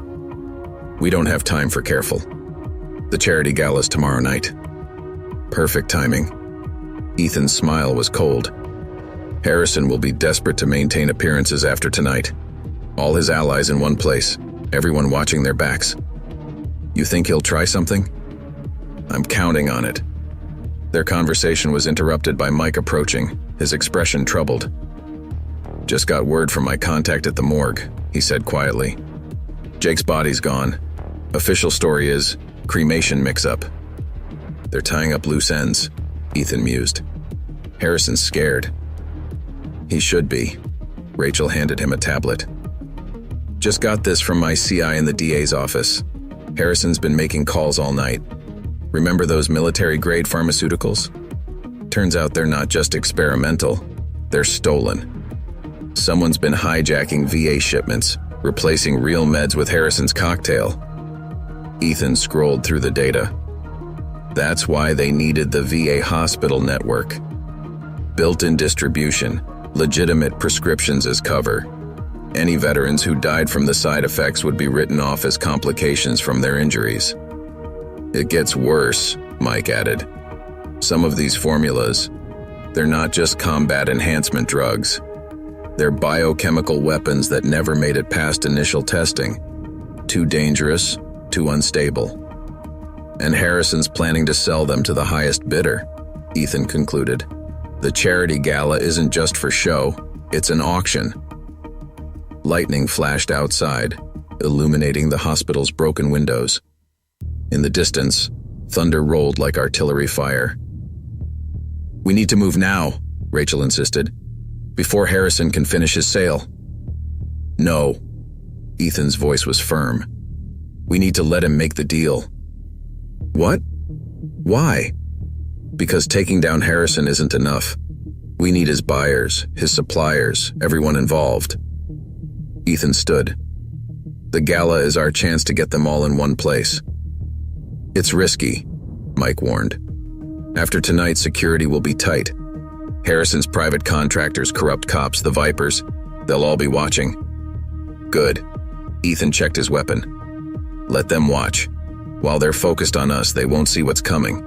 A: We don't have time for careful. The charity gala's tomorrow night. Perfect timing. Ethan's smile was cold. Harrison will be desperate to maintain appearances after tonight. All his allies in one place, everyone watching their backs. You think he'll try something? I'm counting on it. Their conversation was interrupted by Mike approaching, his expression troubled. Just got word from my contact at the morgue, he said quietly. Jake's body's gone. Official story is cremation mix-up. They're tying up loose ends, Ethan mused. Harrison's scared. He should be. Rachel handed him a tablet. Just got this from my CI in the DA's office. Harrison's been making calls all night. Remember those military-grade pharmaceuticals? Turns out they're not just experimental, they're stolen. Someone's been hijacking VA shipments, replacing real meds with Harrison's cocktail. Ethan scrolled through the data. That's why they needed the VA hospital network. Built-in distribution, legitimate prescriptions as cover. Any veterans who died from the side effects would be written off as complications from their injuries. It gets worse, Mike added. Some of these formulas, they're not just combat enhancement drugs. They're biochemical weapons that never made it past initial testing. Too dangerous, too unstable. And Harrison's planning to sell them to the highest bidder, Ethan concluded. The charity gala isn't just for show, it's an auction. Lightning flashed outside, illuminating the hospital's broken windows. In the distance, thunder rolled like artillery fire. "We need to move now," Rachel insisted, "before Harrison can finish his sale." "No." Ethan's voice was firm. "We need to let him make the deal." "What? Why?" "Because taking down Harrison isn't enough. We need his buyers, his suppliers, everyone involved." Ethan stood. "The gala is our chance to get them all in one place." "It's risky," Mike warned. "After tonight, security will be tight. Harrison's private contractors, corrupt cops, the Vipers, they'll all be watching." "Good." Ethan checked his weapon. "Let them watch. While they're focused on us, they won't see what's coming."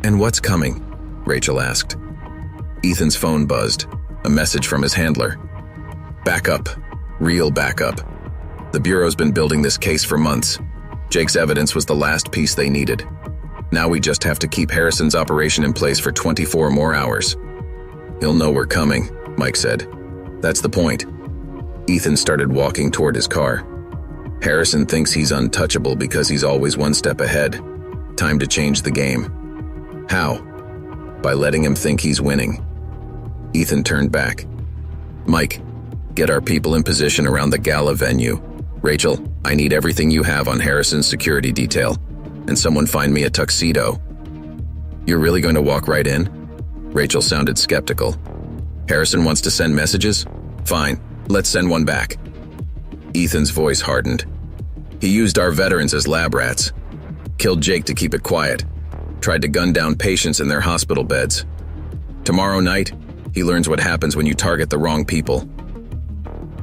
A: "And what's coming?" Rachel asked. Ethan's phone buzzed, a message from his handler. "Backup. Real backup. The Bureau's been building this case for months. Jake's evidence was the last piece they needed. Now we just have to keep Harrison's operation in place for 24 more hours." "He'll know we're coming," Mike said. "That's the point." Ethan started walking toward his car. "Harrison thinks he's untouchable because he's always one step ahead. Time to change the game." "How?" "By letting him think he's winning." Ethan turned back. "Mike, get our people in position around the gala venue. Rachel, I need everything you have on Harrison's security detail. And someone find me a tuxedo." "You're really going to walk right in?" Rachel sounded skeptical. "Harrison wants to send messages? Fine, let's send one back." Ethan's voice hardened. "He used our veterans as lab rats. Killed Jake to keep it quiet. Tried to gun down patients in their hospital beds. Tomorrow night, he learns what happens when you target the wrong people."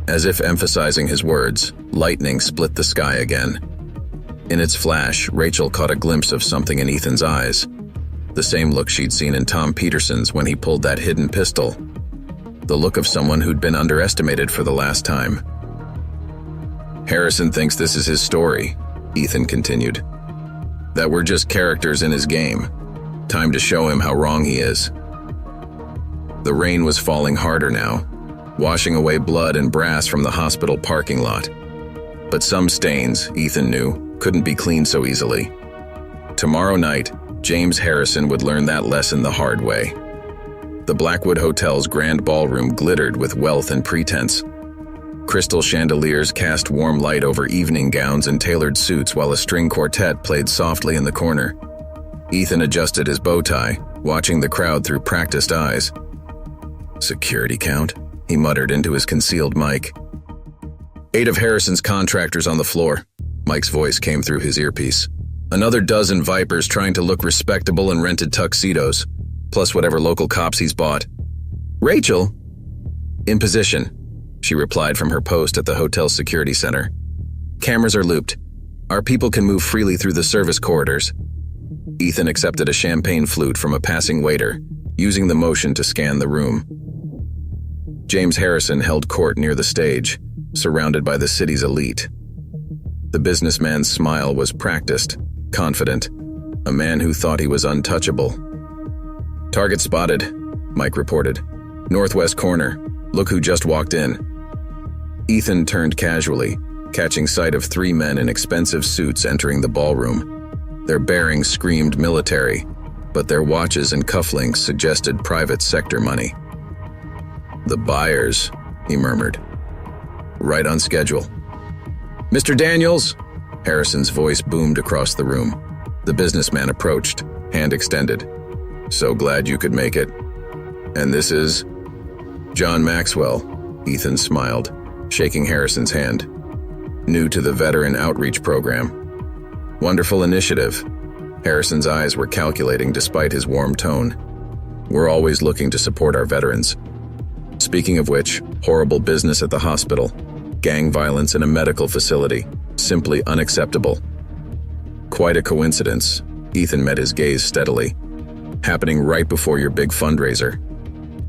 A: As if emphasizing his words, lightning split the sky again. In its flash, Rachel caught a glimpse of something in Ethan's eyes. The same look she'd seen in Tom Peterson's when he pulled that hidden pistol. The look of someone who'd been underestimated for the last time. "Harrison thinks this is his story," Ethan continued. "That we're just characters in his game. Time to show him how wrong he is." The rain was falling harder now, washing away blood and brass from the hospital parking lot. But some stains, Ethan knew, couldn't be cleaned so easily. Tomorrow night, James Harrison would learn that lesson the hard way. The Blackwood Hotel's grand ballroom glittered with wealth and pretense. Crystal chandeliers cast warm light over evening gowns and tailored suits while a string quartet played softly in the corner. Ethan adjusted his bow tie, watching the crowd through practiced eyes. "Security count?" he muttered into his concealed mic. 8 of Harrison's contractors on the floor. Mike's voice came through his earpiece. Another dozen Vipers trying to look respectable in rented tuxedos, plus whatever local cops he's bought. "Rachel?" "In position," she replied from her post at the hotel security center. "Cameras are looped. Our people can move freely through the service corridors." Ethan accepted a champagne flute from a passing waiter, using the motion to scan the room. James Harrison held court near the stage, surrounded by the city's elite. The businessman's smile was practiced, confident, a man who thought he was untouchable. "Target spotted," Mike reported. "Northwest corner. Look who just walked in." Ethan turned casually, catching sight of 3 men in expensive suits entering the ballroom. Their bearings screamed military, but their watches and cufflinks suggested private sector money. "The buyers," he murmured. "Right on schedule." "Mr. Daniels!" Harrison's voice boomed across the room. The businessman approached, hand extended. "So glad you could make it. And this is?" "John Maxwell," Ethan smiled, shaking Harrison's hand. "New to the Veteran Outreach Program." "Wonderful initiative." Harrison's eyes were calculating despite his warm tone. "We're always looking to support our veterans. Speaking of which, horrible business at the hospital. Gang violence in a medical facility. Simply unacceptable. Quite a coincidence. Ethan met his gaze steadily. Happening right before your big fundraiser.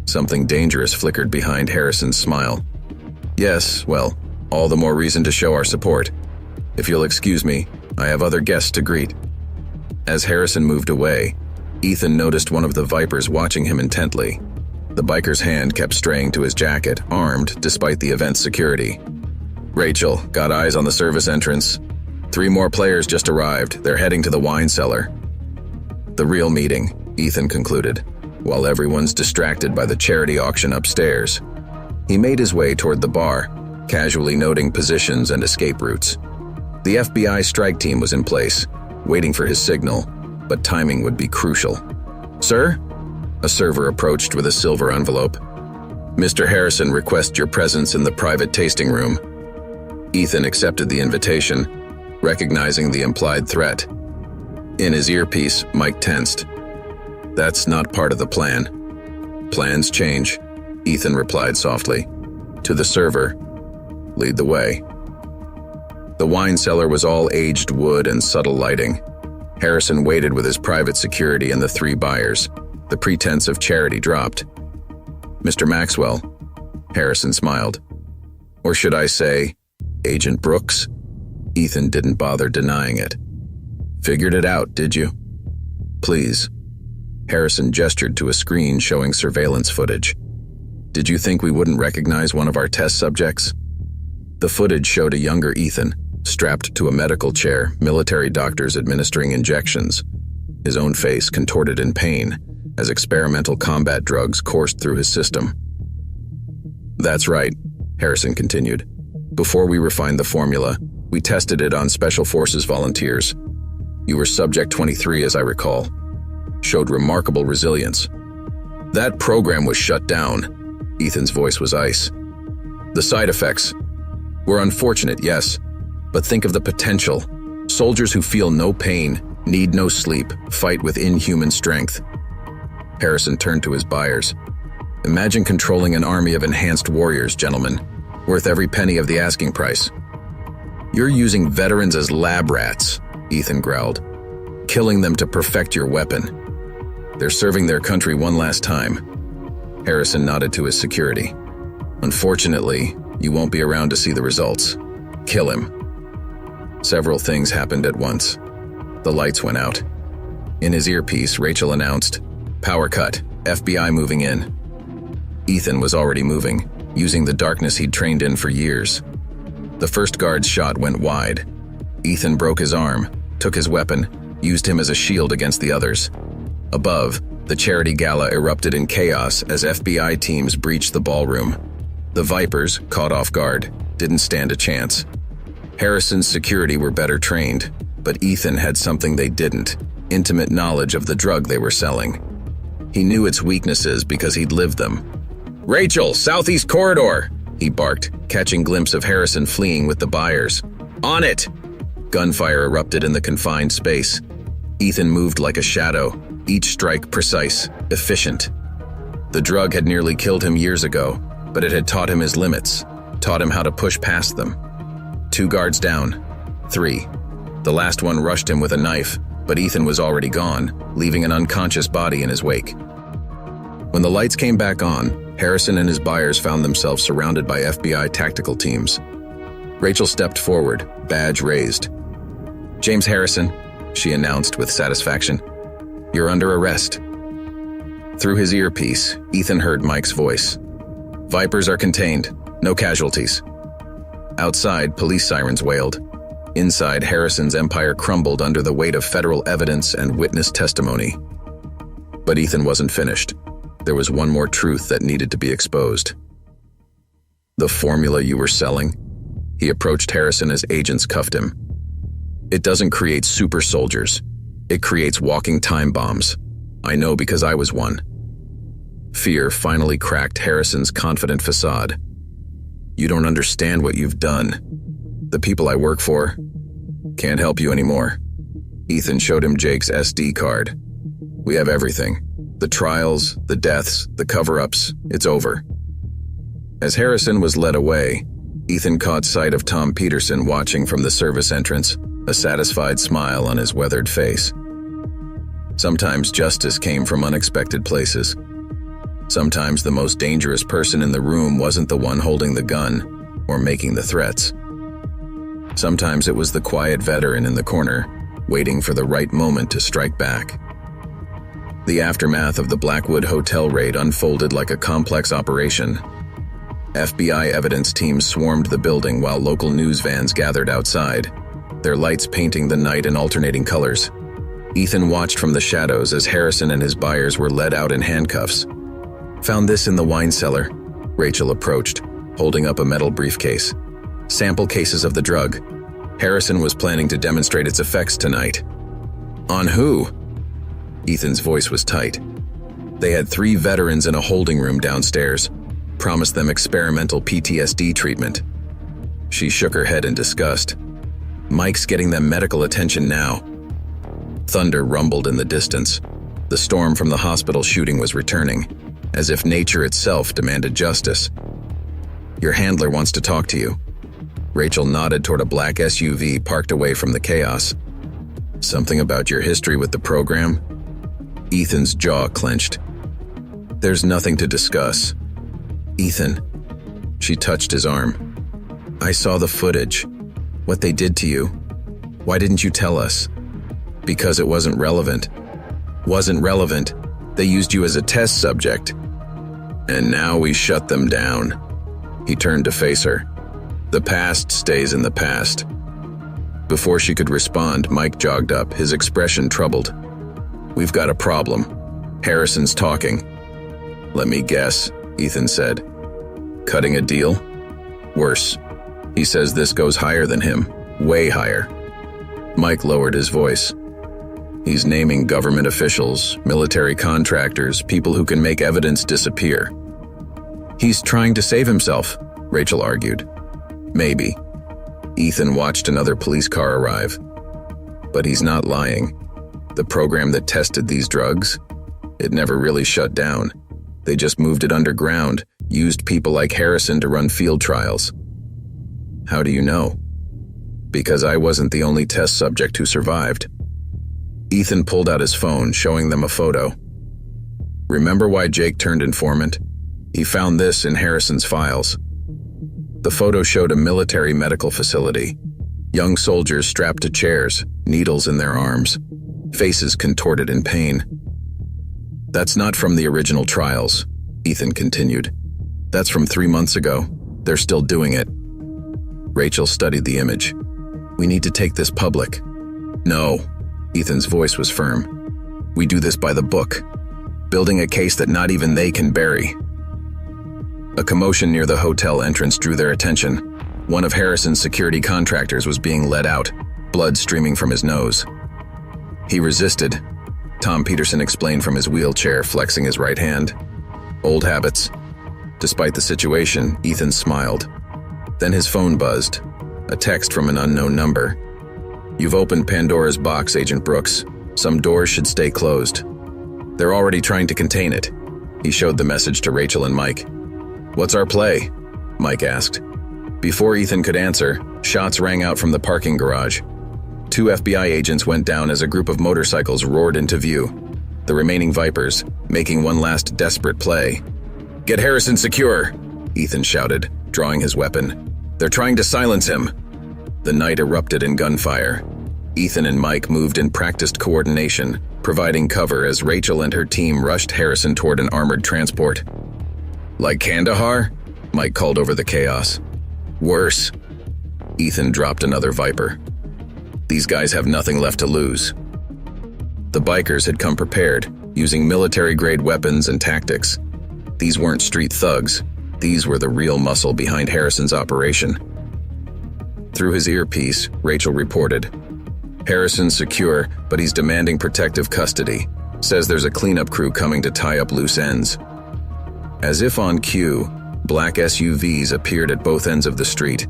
A: Something dangerous flickered behind Harrison's smile. Yes, well, all the more reason to show our support. If you'll excuse me, I have other guests to greet. As Harrison moved away, Ethan noticed one of the Vipers watching him intently. The biker's hand kept straying to his jacket, armed despite the event's security. Rachel, got eyes on the service entrance. 3 more players just arrived. They're heading to the wine cellar. The real meeting, Ethan concluded, while everyone's distracted by the charity auction upstairs. He made his way toward the bar, casually noting positions and escape routes. The FBI strike team was in place, waiting for his signal, but timing would be crucial. Sir? A server approached with a silver envelope. Mr. Harrison requests your presence in the private tasting room. Ethan accepted the invitation, recognizing the implied threat. In his earpiece, Mike tensed. That's not part of the plan. Plans change, Ethan replied softly. To the server, lead the way. The wine cellar was all aged wood and subtle lighting. Harrison waited with his private security and the 3 buyers. The pretense of charity dropped. Mr. Maxwell, Harrison smiled. Or should I say, Agent Brooks? Ethan didn't bother denying it. Figured it out, did you? Please. Harrison gestured to a screen showing surveillance footage. Did you think we wouldn't recognize one of our test subjects? The footage showed a younger Ethan, strapped to a medical chair, military doctors administering injections. His own face contorted in pain as experimental combat drugs coursed through his system. That's right, Harrison continued. Before we refined the formula, we tested it on Special Forces volunteers. You were Subject 23, as I recall. Showed remarkable resilience. That program was shut down. Ethan's voice was ice. The side effects were unfortunate, yes, but think of the potential. Soldiers who feel no pain, need no sleep, fight with inhuman strength. Harrison turned to his buyers. Imagine controlling an army of enhanced warriors, gentlemen, worth every penny of the asking price. You're using veterans as lab rats, Ethan growled, killing them to perfect your weapon. They're serving their country one last time. Harrison nodded to his security. Unfortunately, you won't be around to see the results. Kill him. Several things happened at once. The lights went out. In his earpiece, Rachel announced, "Power cut, FBI moving in." Ethan was already moving, using the darkness he'd trained in for years. The first guard's shot went wide. Ethan broke his arm, took his weapon, used him as a shield against the others. Above, the charity gala erupted in chaos as FBI teams breached the ballroom. The Vipers, caught off guard, didn't stand a chance. Harrison's security were better trained, but Ethan had something they didn't: intimate knowledge of the drug they were selling. He knew its weaknesses because he'd lived them. "Rachel, southeast corridor!" he barked, catching glimpse of Harrison fleeing with the buyers. "On it!" Gunfire erupted in the confined space. Ethan moved like a shadow, each strike precise, efficient. The drug had nearly killed him years ago, but it had taught him his limits, taught him how to push past them. 2 guards down. 3. The last one rushed him with a knife, but Ethan was already gone, leaving an unconscious body in his wake. When the lights came back on, Harrison and his buyers found themselves surrounded by FBI tactical teams. Rachel stepped forward, badge raised. "James Harrison," she announced with satisfaction. "You're under arrest." Through his earpiece, Ethan heard Mike's voice. "Vipers are contained. No casualties." Outside, police sirens wailed. Inside, Harrison's empire crumbled under the weight of federal evidence and witness testimony. But Ethan wasn't finished. There was one more truth that needed to be exposed. "The formula you were selling?" He approached Harrison as agents cuffed him. "It doesn't create super soldiers. It creates walking time bombs. I know because I was one." Fear finally cracked Harrison's confident facade. "You don't understand what you've done. The people I work for can't help you anymore." Ethan showed him Jake's SD card. "We have everything. The trials, the deaths, the cover-ups, it's over." As Harrison was led away, Ethan caught sight of Tom Peterson watching from the service entrance, a satisfied smile on his weathered face. Sometimes justice came from unexpected places. Sometimes the most dangerous person in the room wasn't the one holding the gun or making the threats. Sometimes it was the quiet veteran in the corner, waiting for the right moment to strike back. The aftermath of the Blackwood Hotel raid unfolded like a complex operation. FBI evidence teams swarmed the building while local news vans gathered outside, their lights painting the night in alternating colors. Ethan watched from the shadows as Harrison and his buyers were led out in handcuffs. "Found this in the wine cellar," Rachel approached, holding up a metal briefcase. "Sample cases of the drug. Harrison was planning to demonstrate its effects tonight." "On who?" Ethan's voice was tight. They had 3 veterans in a holding room downstairs, promised them experimental PTSD treatment. She shook her head in disgust. "Mike's getting them medical attention now." Thunder rumbled in the distance. The storm from the hospital shooting was returning, as if nature itself demanded justice. "Your handler wants to talk to you." Rachel nodded toward a black SUV parked away from the chaos. "Something about your history with the program?" Ethan's jaw clenched. "There's nothing to discuss." "Ethan." She touched his arm. "I saw the footage. What they did to you. Why didn't you tell us?" "Because it wasn't relevant." "Wasn't relevant? They used you as a test subject. And now we shut them down." He turned to face her. "The past stays in the past." Before she could respond, Mike jogged up, his expression troubled. "We've got a problem. Harrison's talking." "Let me guess," Ethan said. "Cutting a deal?" "Worse. He says this goes higher than him. Way higher." Mike lowered his voice. "He's naming government officials, military contractors, people who can make evidence disappear." "He's trying to save himself," Rachel argued. "Maybe." Ethan watched another police car arrive. "But he's not lying. The program that tested these drugs, it never really shut down. They just moved it underground, used people like Harrison to run field trials." "How do you know?" "Because I wasn't the only test subject who survived." Ethan pulled out his phone, showing them a photo. "Remember why Jake turned informant? He found this in Harrison's files." The photo showed a military medical facility. Young soldiers strapped to chairs, needles in their arms, faces contorted in pain. "That's not from the original trials," Ethan continued. "That's from 3 months ago. They're still doing it." Rachel studied the image. "We need to take this public." "No." Ethan's voice was firm. "We do this by the book, building a case that not even they can bury." A commotion near the hotel entrance drew their attention. One of Harrison's security contractors was being led out, blood streaming from his nose. "He resisted," Tom Peterson explained from his wheelchair, flexing his right hand. "Old habits." Despite the situation, Ethan smiled. Then his phone buzzed, a text from an unknown number. "You've opened Pandora's box, Agent Brooks. Some doors should stay closed. They're already trying to contain it." He showed the message to Rachel and Mike. "What's our play?" Mike asked. Before Ethan could answer, shots rang out from the parking garage. 2 FBI agents went down as a group of motorcycles roared into view, the remaining Vipers making one last desperate play. "Get Harrison secure," Ethan shouted, drawing his weapon. "They're trying to silence him." The night erupted in gunfire. Ethan and Mike moved in practiced coordination, providing cover as Rachel and her team rushed Harrison toward an armored transport. "Like Kandahar?" Mike called over the chaos. "Worse." Ethan dropped another Viper. "These guys have nothing left to lose." The bikers had come prepared, using military-grade weapons and tactics. These weren't street thugs. These were the real muscle behind Harrison's operation. Through his earpiece, Rachel reported, "Harrison's secure, but he's demanding protective custody. Says there's a cleanup crew coming to tie up loose ends." As if on cue, black SUVs appeared at both ends of the street,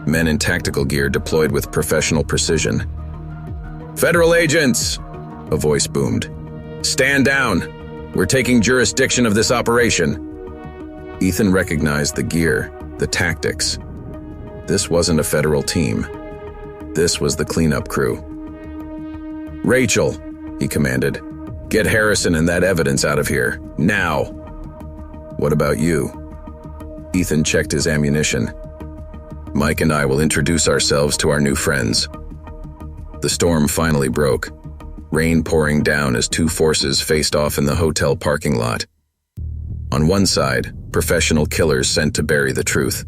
A: men in tactical gear deployed with professional precision. "Federal agents!" a voice boomed. "Stand down! We're taking jurisdiction of this operation." Ethan recognized the gear, the tactics. This wasn't a federal team. This was the cleanup crew. "Rachel," he commanded, "get Harrison and that evidence out of here, now." "What about you?" Ethan checked his ammunition. "Mike and I will introduce ourselves to our new friends." The storm finally broke, rain pouring down as two forces faced off in the hotel parking lot. On one side, professional killers sent to bury the truth.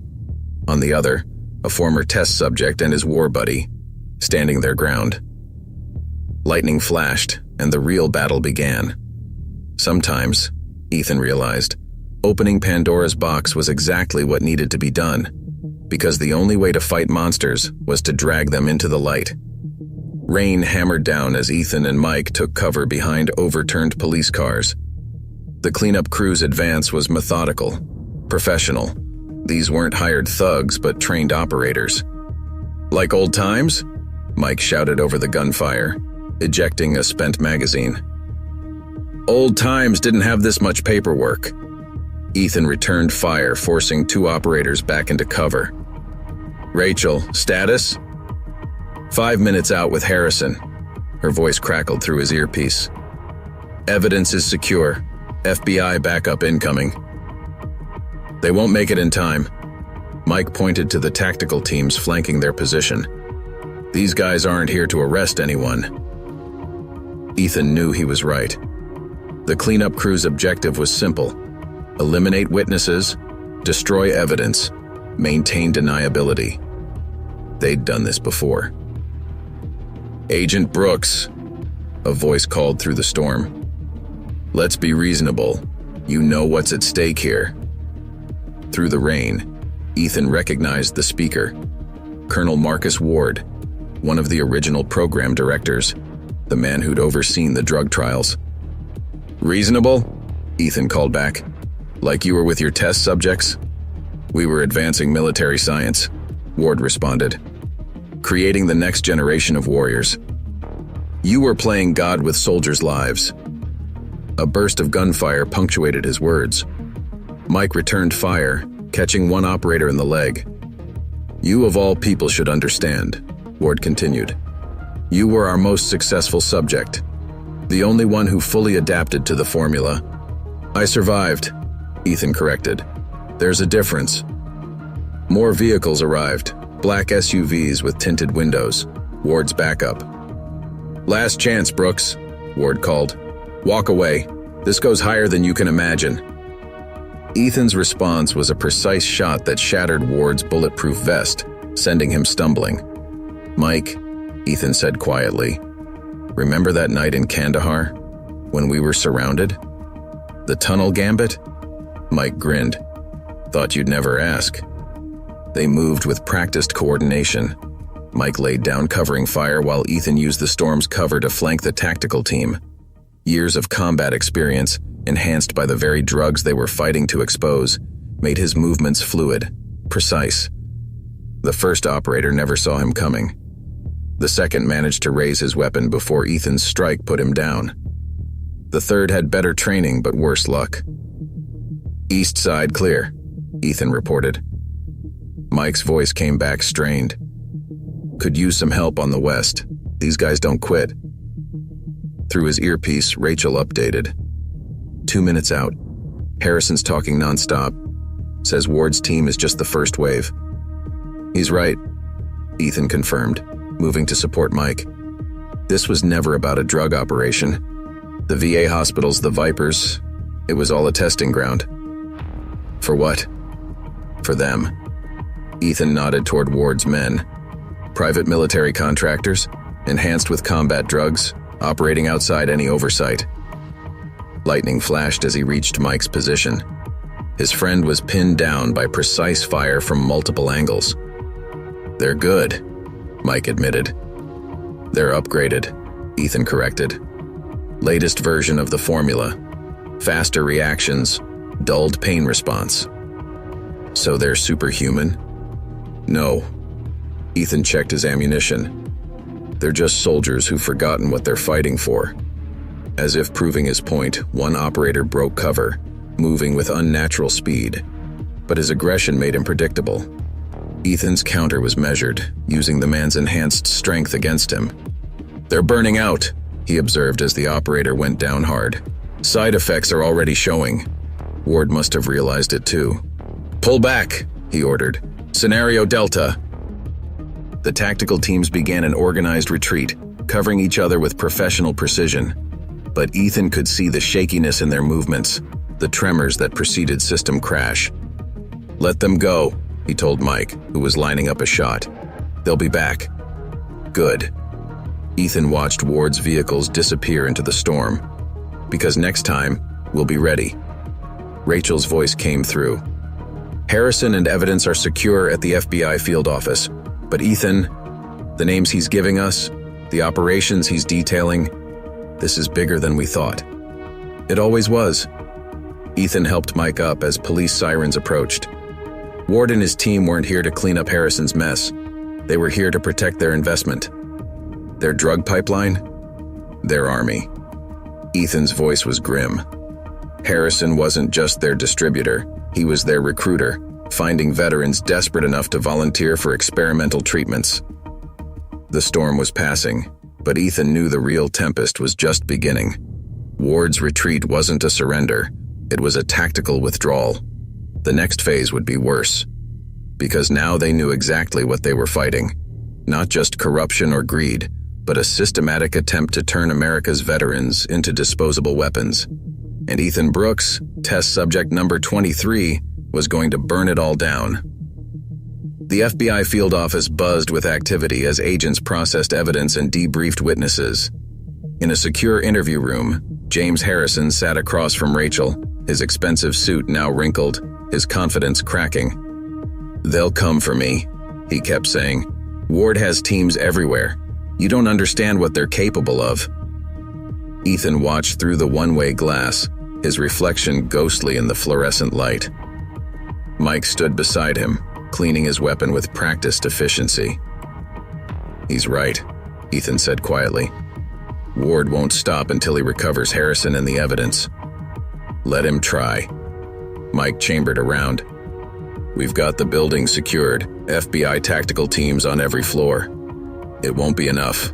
A: On the other, a former test subject and his war buddy, standing their ground. Lightning flashed, and the real battle began. Sometimes, Ethan realized, opening Pandora's box was exactly what needed to be done, because the only way to fight monsters was to drag them into the light. Rain hammered down as Ethan and Mike took cover behind overturned police cars. The cleanup crew's advance was methodical, professional. These weren't hired thugs, but trained operators. "Like old times?" Mike shouted over the gunfire, ejecting a spent magazine. "Old times didn't have this much paperwork." Ethan returned fire, forcing two operators back into cover. "Rachel, status?" "5 minutes out with Harrison." Her voice crackled through his earpiece. "Evidence is secure. FBI backup incoming." "They won't make it in time." Mike pointed to the tactical teams flanking their position. "These guys aren't here to arrest anyone." Ethan knew he was right. The cleanup crew's objective was simple: eliminate witnesses, destroy evidence, maintain deniability. They'd done this before. "Agent Brooks," a voice called through the storm. "Let's be reasonable. You know what's at stake here." Through the rain, Ethan recognized the speaker, Colonel Marcus Ward, one of the original program directors, the man who'd overseen the drug trials. "Reasonable?" Ethan called back. "Like you were with your test subjects?" "We were advancing military science," Ward responded. "Creating the next generation of warriors. You were playing God with soldiers' lives." A burst of gunfire punctuated his words. Mike returned fire, catching one operator in the leg. "You of all people should understand," Ward continued. "You were our most successful subject, the only one who fully adapted to the formula." "I survived," Ethan corrected. "There's a difference." More vehicles arrived, black SUVs with tinted windows, Ward's backup. "Last chance, Brooks," Ward called. "Walk away. This goes higher than you can imagine." Ethan's response was a precise shot that shattered Ward's bulletproof vest, sending him stumbling. "Mike," Ethan said quietly, "remember that night in Kandahar, when we were surrounded? The tunnel gambit?" Mike grinned. "Thought you'd never ask." They moved with practiced coordination. Mike laid down covering fire while Ethan used the storm's cover to flank the tactical team. Years of combat experience, enhanced by the very drugs they were fighting to expose, made his movements fluid, precise. The first operator never saw him coming. The second managed to raise his weapon before Ethan's strike put him down. The third had better training but worse luck. "East side clear," Ethan reported. Mike's voice came back strained. "Could use some help on the west. These guys don't quit." Through his earpiece, Rachel updated. 2 minutes out. Harrison's talking nonstop. Says Ward's team is just the first wave. "He's right," Ethan confirmed, moving to support Mike. This was never about a drug operation. The VA hospitals, the Vipers, it was all a testing ground. For what? For them. Ethan nodded toward Ward's men. Private military contractors, enhanced with combat drugs, operating outside any oversight. Lightning flashed as he reached Mike's position. His friend was pinned down by precise fire from multiple angles. "They're good," Mike admitted. "They're upgraded," Ethan corrected. "Latest version of the formula. Faster reactions, dulled pain response." "So they're superhuman?" "No." Ethan checked his ammunition. "They're just soldiers who've forgotten what they're fighting for." As if proving his point, one operator broke cover, moving with unnatural speed. But his aggression made him predictable. Ethan's counter was measured, using the man's enhanced strength against him. "They're burning out," he observed as the operator went down hard. "Side effects are already showing." Ward must have realized it too. "Pull back," he ordered. "Scenario Delta." The tactical teams began an organized retreat, covering each other with professional precision. But Ethan could see the shakiness in their movements, the tremors that preceded system crash. "Let them go," he told Mike, who was lining up a shot. "They'll be back." "Good." Ethan watched Ward's vehicles disappear into the storm. "Because next time, we'll be ready." Rachel's voice came through. "Harrison and evidence are secure at the FBI field office. But Ethan, the names he's giving us, the operations he's detailing, this is bigger than we thought." It always was. Ethan helped Mike up as police sirens approached. Ward and his team weren't here to clean up Harrison's mess. They were here to protect their investment. Their drug pipeline? Their army. Ethan's voice was grim. Harrison wasn't just their distributor, he was their recruiter, finding veterans desperate enough to volunteer for experimental treatments. The storm was passing, but Ethan knew the real tempest was just beginning. Ward's retreat wasn't a surrender, it was a tactical withdrawal. The next phase would be worse, because now they knew exactly what they were fighting. Not just corruption or greed, but a systematic attempt to turn America's veterans into disposable weapons. And Ethan Brooks, test subject number 23, was going to burn it all down. The FBI field office buzzed with activity as agents processed evidence and debriefed witnesses. In a secure interview room, James Harrison sat across from Rachel, his expensive suit now wrinkled, his confidence cracking. "They'll come for me," he kept saying. "Ward has teams everywhere. You don't understand what they're capable of." Ethan watched through the one-way glass, his reflection ghostly in the fluorescent light. Mike stood beside him, cleaning his weapon with practiced efficiency. "He's right," Ethan said quietly. "Ward won't stop until he recovers Harrison and the evidence. Let him try." Mike chambered around. "We've got the building secured, FBI tactical teams on every floor. It won't be enough."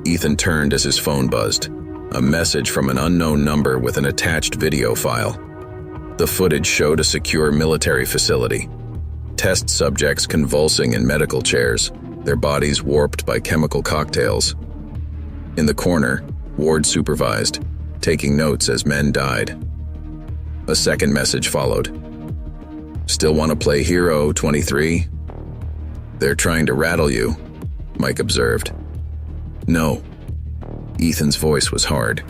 A: Ethan turned as his phone buzzed. A message from an unknown number with an attached video file. The footage showed a secure military facility. Test subjects convulsing in medical chairs, their bodies warped by chemical cocktails. In the corner, Ward supervised, taking notes as men died. A second message followed. "Still want to play hero, 23? They're trying to rattle you," Mike observed. "No." Ethan's voice was hard.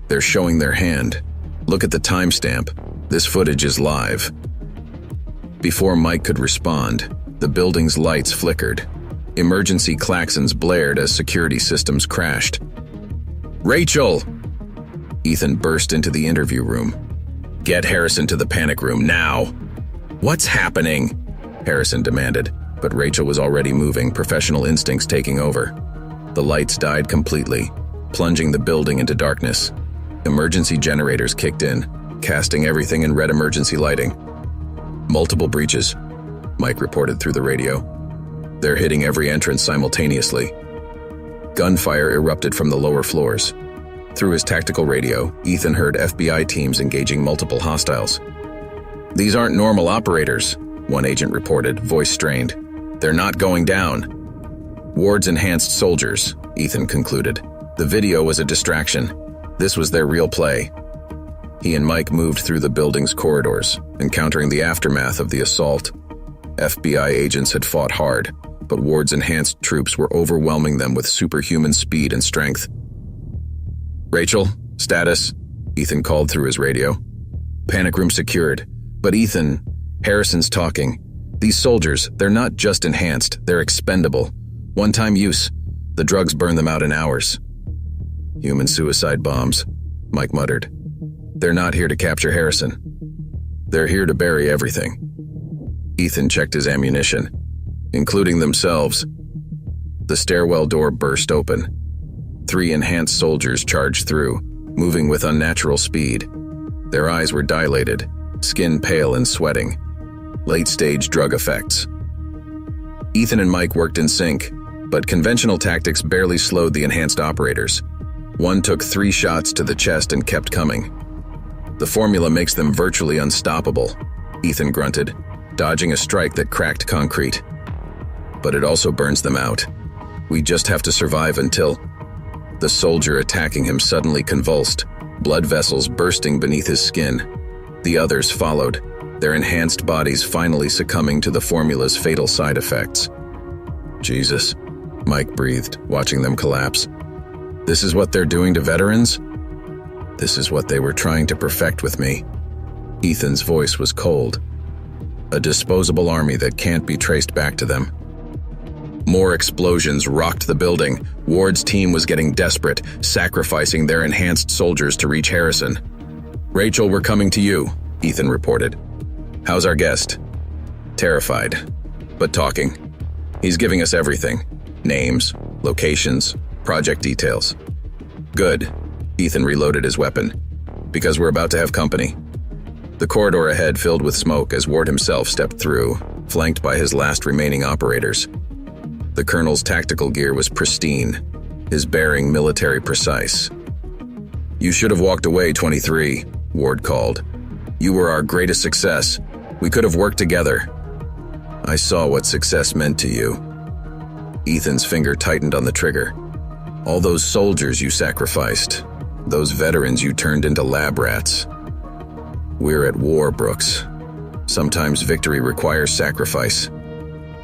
A: "They're showing their hand. Look at the timestamp. This footage is live." Before Mike could respond, the building's lights flickered. Emergency klaxons blared as security systems crashed. "Rachel!" Ethan burst into the interview room. "Get Harrison to the panic room now." "What's happening?" Harrison demanded, but Rachel was already moving, professional instincts taking over. The lights died completely, plunging the building into darkness. Emergency generators kicked in, casting everything in red emergency lighting. "Multiple breaches," Mike reported through the radio. "They're hitting every entrance simultaneously." Gunfire erupted from the lower floors. Through his tactical radio, Ethan heard FBI teams engaging multiple hostiles. "These aren't normal operators," one agent reported, voice strained. "They're not going down." "Ward's enhanced soldiers," Ethan concluded. The video was a distraction. This was their real play. He and Mike moved through the building's corridors, encountering the aftermath of the assault. FBI agents had fought hard, but Ward's enhanced troops were overwhelming them with superhuman speed and strength. "Rachel, status," Ethan called through his radio. "Panic room secured. But Ethan, Harrison's talking. These soldiers, they're not just enhanced, they're expendable. One-time use. The drugs burn them out in hours." "Human suicide bombs," Mike muttered. "They're not here to capture Harrison. They're here to bury everything." Ethan checked his ammunition, including themselves. The stairwell door burst open. 3 enhanced soldiers charged through, moving with unnatural speed. Their eyes were dilated, skin pale and sweating. Late-stage drug effects. Ethan and Mike worked in sync, but conventional tactics barely slowed the enhanced operators. One took 3 shots to the chest and kept coming. The formula makes them virtually unstoppable, Ethan grunted, dodging a strike that cracked concrete. But it also burns them out. We just have to survive until... The soldier attacking him suddenly convulsed, blood vessels bursting beneath his skin. The others followed, their enhanced bodies finally succumbing to the formula's fatal side effects. Jesus, Mike breathed, watching them collapse. This is what they're doing to veterans? This is what they were trying to perfect with me. Ethan's voice was cold. A disposable army that can't be traced back to them. More explosions rocked the building. Ward's team was getting desperate, sacrificing their enhanced soldiers to reach Harrison. Rachel, we're coming to you, Ethan reported. How's our guest? Terrified, but talking. He's giving us everything. Names, locations, project details. Good. Ethan reloaded his weapon. Because we're about to have company. The corridor ahead filled with smoke as Ward himself stepped through, flanked by his last remaining operators. The colonel's tactical gear was pristine, his bearing military precise. You should have walked away, 23, Ward called. You were our greatest success. We could have worked together. I saw what success meant to you. Ethan's finger tightened on the trigger. All those soldiers you sacrificed, those veterans you turned into lab rats. We're at war, Brooks. Sometimes victory requires sacrifice.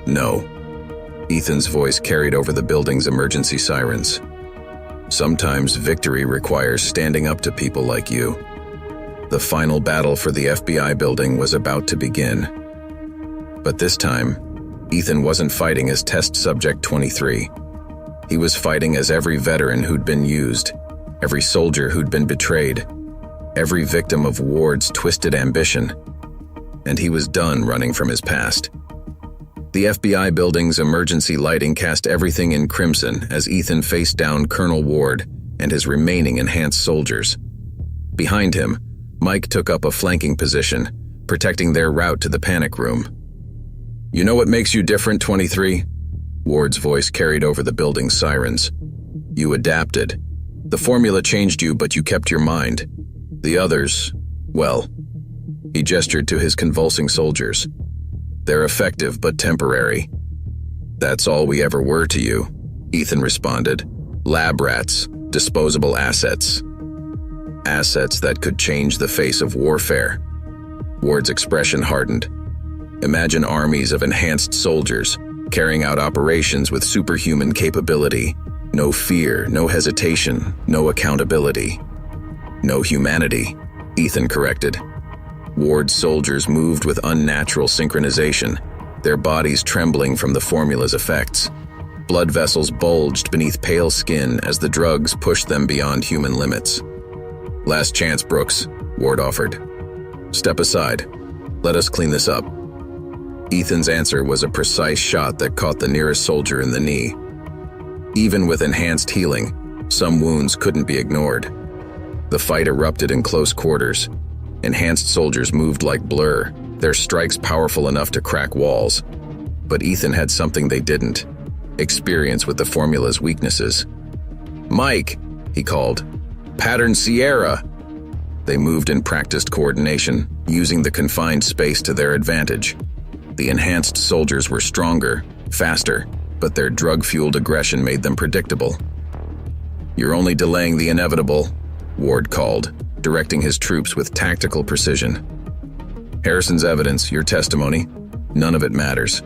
A: No. Ethan's voice carried over the building's emergency sirens. Sometimes victory requires standing up to people like you. The final battle for the FBI building was about to begin. But this time, Ethan wasn't fighting as test subject 23. He was fighting as every veteran who'd been used, every soldier who'd been betrayed, every victim of Ward's twisted ambition. And he was done running from his past. The FBI building's emergency lighting cast everything in crimson as Ethan faced down Colonel Ward and his remaining enhanced soldiers. Behind him, Mike took up a flanking position, protecting their route to the panic room. You know what makes you different, 23? Ward's voice carried over the building's sirens. You adapted. The formula changed you, but you kept your mind. The others, well, he gestured to his convulsing soldiers. They're effective but temporary. That's all we ever were to you, Ethan responded. Lab rats, disposable assets. Assets that could change the face of warfare. Ward's expression hardened. Imagine armies of enhanced soldiers, carrying out operations with superhuman capability. No fear, no hesitation, no accountability. No humanity, Ethan corrected. Ward's soldiers moved with unnatural synchronization, their bodies trembling from the formula's effects. Blood vessels bulged beneath pale skin as the drugs pushed them beyond human limits. Last chance, Brooks, Ward offered. Step aside. Let us clean this up. Ethan's answer was a precise shot that caught the nearest soldier in the knee. Even with enhanced healing, some wounds couldn't be ignored. The fight erupted in close quarters. Enhanced soldiers moved like blur, their strikes powerful enough to crack walls. But Ethan had something they didn't: experience with the formula's weaknesses. Mike, he called. Pattern Sierra. They moved in practiced coordination, using the confined space to their advantage. The enhanced soldiers were stronger, faster, but their drug-fueled aggression made them predictable. You're only delaying the inevitable, Ward called, directing his troops with tactical precision. Harrison's evidence, your testimony, none of it matters.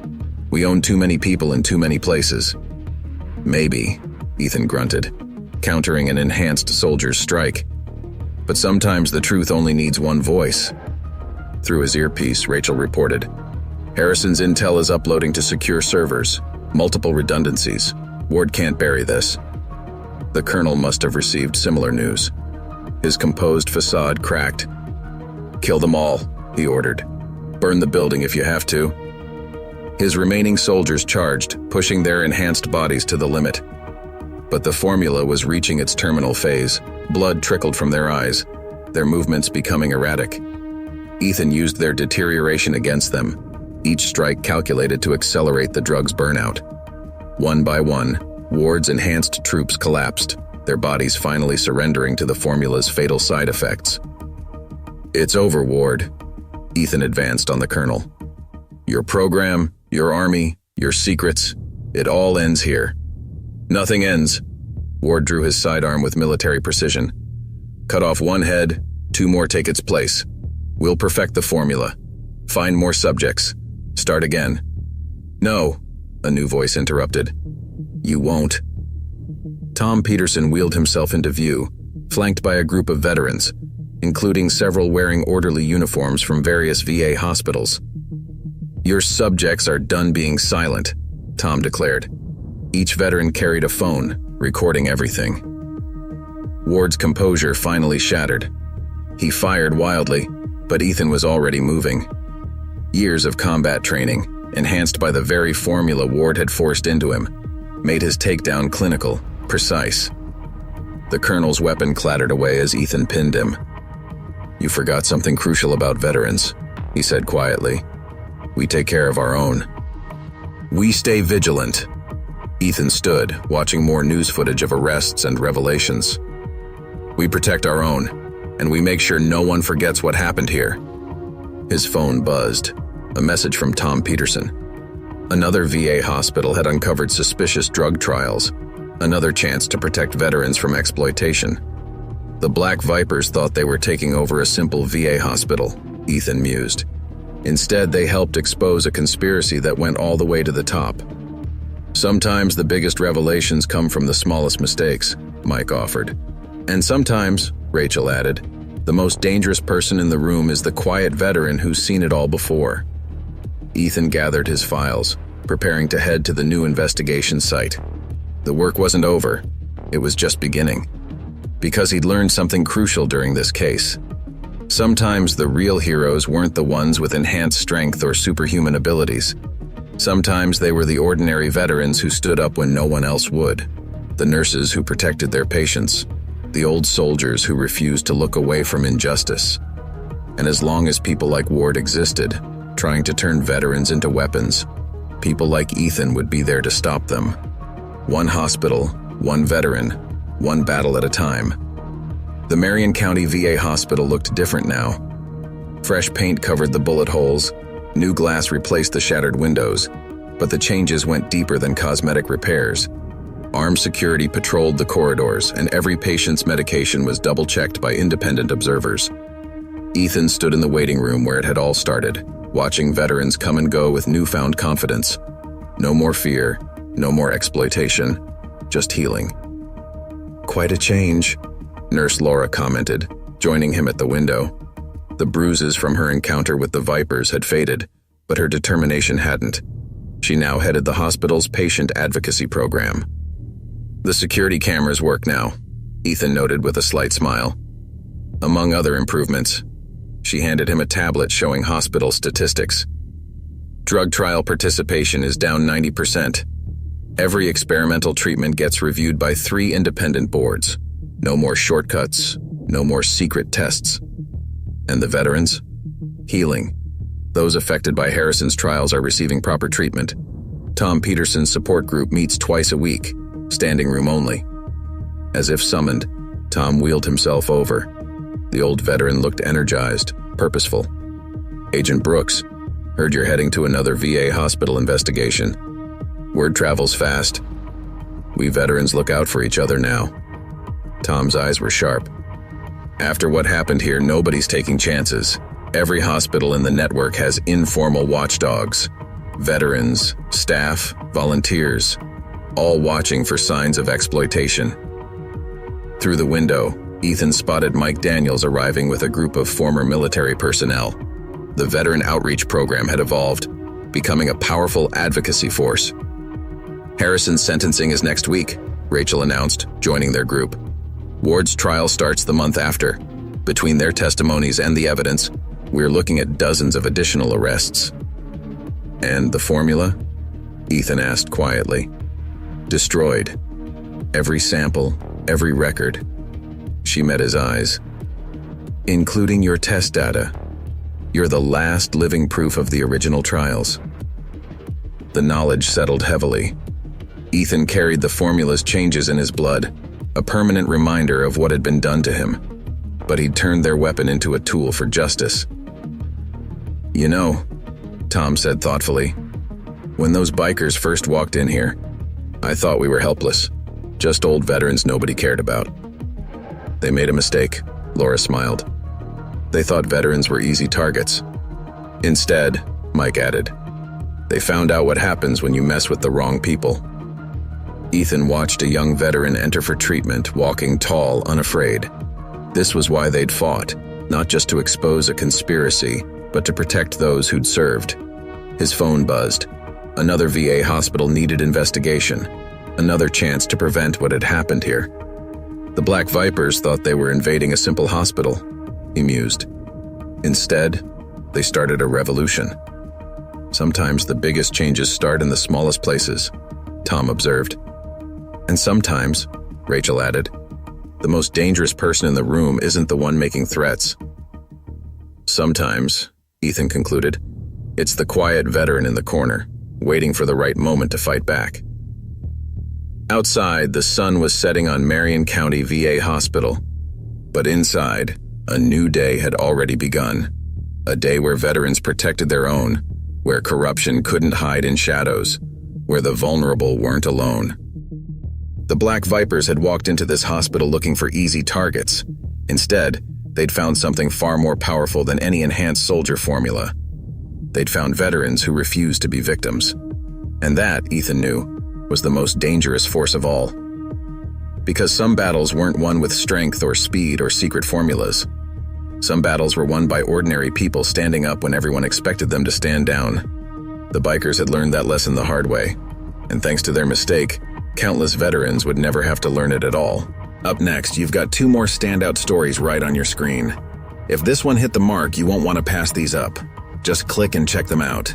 A: We own too many people in too many places. Maybe, Ethan grunted, countering an enhanced soldier's strike. But sometimes the truth only needs one voice. Through his earpiece, Rachel reported, Harrison's intel is uploading to secure servers, multiple redundancies. Ward can't bury this. The colonel must have received similar news. His composed facade cracked. Kill them all, he ordered. Burn the building if you have to. His remaining soldiers charged, pushing their enhanced bodies to the limit. But the formula was reaching its terminal phase. Blood trickled from their eyes, their movements becoming erratic. Ethan used their deterioration against them, each strike calculated to accelerate the drug's burnout. One by one, Ward's enhanced troops collapsed, their bodies finally surrendering to the formula's fatal side effects. "It's over, Ward," Ethan advanced on the colonel. "Your program, your army, your secrets, it all ends here." "Nothing ends." Ward drew his sidearm with military precision. "Cut off one head, 2 more take its place. We'll perfect the formula. Find more subjects. Start again." "No," a new voice interrupted. "You won't." Tom Peterson wheeled himself into view, flanked by a group of veterans, including several wearing orderly uniforms from various VA hospitals. "Your subjects are done being silent," Tom declared. Each veteran carried a phone, recording everything. Ward's composure finally shattered. He fired wildly, but Ethan was already moving. Years of combat training, enhanced by the very formula Ward had forced into him, made his takedown clinical, precise. The colonel's weapon clattered away as Ethan pinned him. "You forgot something crucial about veterans," he said quietly. "We take care of our own. We stay vigilant." Ethan stood, watching more news footage of arrests and revelations. "We protect our own, and we make sure no one forgets what happened here." His phone buzzed, a message from Tom Peterson. Another VA hospital had uncovered suspicious drug trials, another chance to protect veterans from exploitation. The Black Vipers thought they were taking over a simple VA hospital, Ethan mused. Instead, they helped expose a conspiracy that went all the way to the top. "Sometimes the biggest revelations come from the smallest mistakes," Mike offered. "And sometimes," Rachel added, "the most dangerous person in the room is the quiet veteran who's seen it all before." Ethan gathered his files, preparing to head to the new investigation site. The work wasn't over, it was just beginning. Because he'd learned something crucial during this case. Sometimes the real heroes weren't the ones with enhanced strength or superhuman abilities. Sometimes they were the ordinary veterans who stood up when no one else would. The nurses who protected their patients. The old soldiers who refused to look away from injustice. And as long as people like Ward existed, trying to turn veterans into weapons, people like Ethan would be there to stop them. One hospital, one veteran, one battle at a time. The Marion County VA hospital looked different now. Fresh paint covered the bullet holes, new glass replaced the shattered windows, but the changes went deeper than cosmetic repairs. Armed security patrolled the corridors, and every patient's medication was double-checked by independent observers. Ethan stood in the waiting room where it had all started, watching veterans come and go with newfound confidence. No more fear, no more exploitation, just healing. "Quite a change," Nurse Laura commented, joining him at the window. The bruises from her encounter with the Vipers had faded, but her determination hadn't. She now headed the hospital's patient advocacy program. "The security cameras work now," Ethan noted with a slight smile. "Among other improvements." She handed him a tablet showing hospital statistics. "Drug trial participation is down 90%. Every experimental treatment gets reviewed by 3 independent boards. No more shortcuts, no more secret tests." "And the veterans?" "Healing. Those affected by Harrison's trials are receiving proper treatment. Tom Peterson's support group meets twice a week, standing room only." As if summoned, Tom wheeled himself over. The old veteran looked energized, purposeful. "Agent Brooks, heard you're heading to another VA hospital investigation. Word travels fast. We veterans look out for each other now." Tom's eyes were sharp. "After what happened here, nobody's taking chances. Every hospital in the network has informal watchdogs. Veterans, staff, volunteers, all watching for signs of exploitation." Through the window, Ethan spotted Mike Daniels arriving with a group of former military personnel. The veteran outreach program had evolved, becoming a powerful advocacy force. "Harrison's sentencing is next week," Rachel announced, joining their group. "Ward's trial starts the month after. Between their testimonies and the evidence, we're looking at dozens of additional arrests." "And the formula?" Ethan asked quietly. "Destroyed. Every sample, every record." She met his eyes. "Including your test data." You're the last living proof of the original trials. The knowledge settled heavily. Ethan carried the formula's changes in his blood, a permanent reminder of what had been done to him. But he'd turned their weapon into a tool for justice. You know, Tom said thoughtfully, when those bikers first walked in here, I thought we were helpless, just old veterans nobody cared about. They made a mistake, Laura smiled. They thought veterans were easy targets. Instead, Mike added, they found out what happens when you mess with the wrong people. Ethan watched a young veteran enter for treatment, walking tall, unafraid. This was why they'd fought, not just to expose a conspiracy, but to protect those who'd served. His phone buzzed. Another VA hospital needed investigation, another chance to prevent what had happened here. The Black Vipers thought they were invading a simple hospital, he mused. Instead, they started a revolution. Sometimes the biggest changes start in the smallest places, Tom observed. And sometimes, Rachel added, the most dangerous person in the room isn't the one making threats. Sometimes, Ethan concluded, it's the quiet veteran in the corner, waiting for the right moment to fight back. Outside, the sun was setting on Marion County VA Hospital. But inside, a new day had already begun. A day where veterans protected their own, where corruption couldn't hide in shadows, where the vulnerable weren't alone. The Black Vipers had walked into this hospital looking for easy targets. Instead, they'd found something far more powerful than any enhanced soldier formula. They'd found veterans who refused to be victims. And that, Ethan knew, was the most dangerous force of all. Because some battles weren't won with strength or speed or secret formulas. Some battles were won by ordinary people standing up when everyone expected them to stand down. The bikers had learned that lesson the hard way, and thanks to their mistake, countless veterans would never have to learn it at all. Up next, you've got 2 more standout stories right on your screen. If this one hit the mark, you won't want to pass these up. Just click and check them out.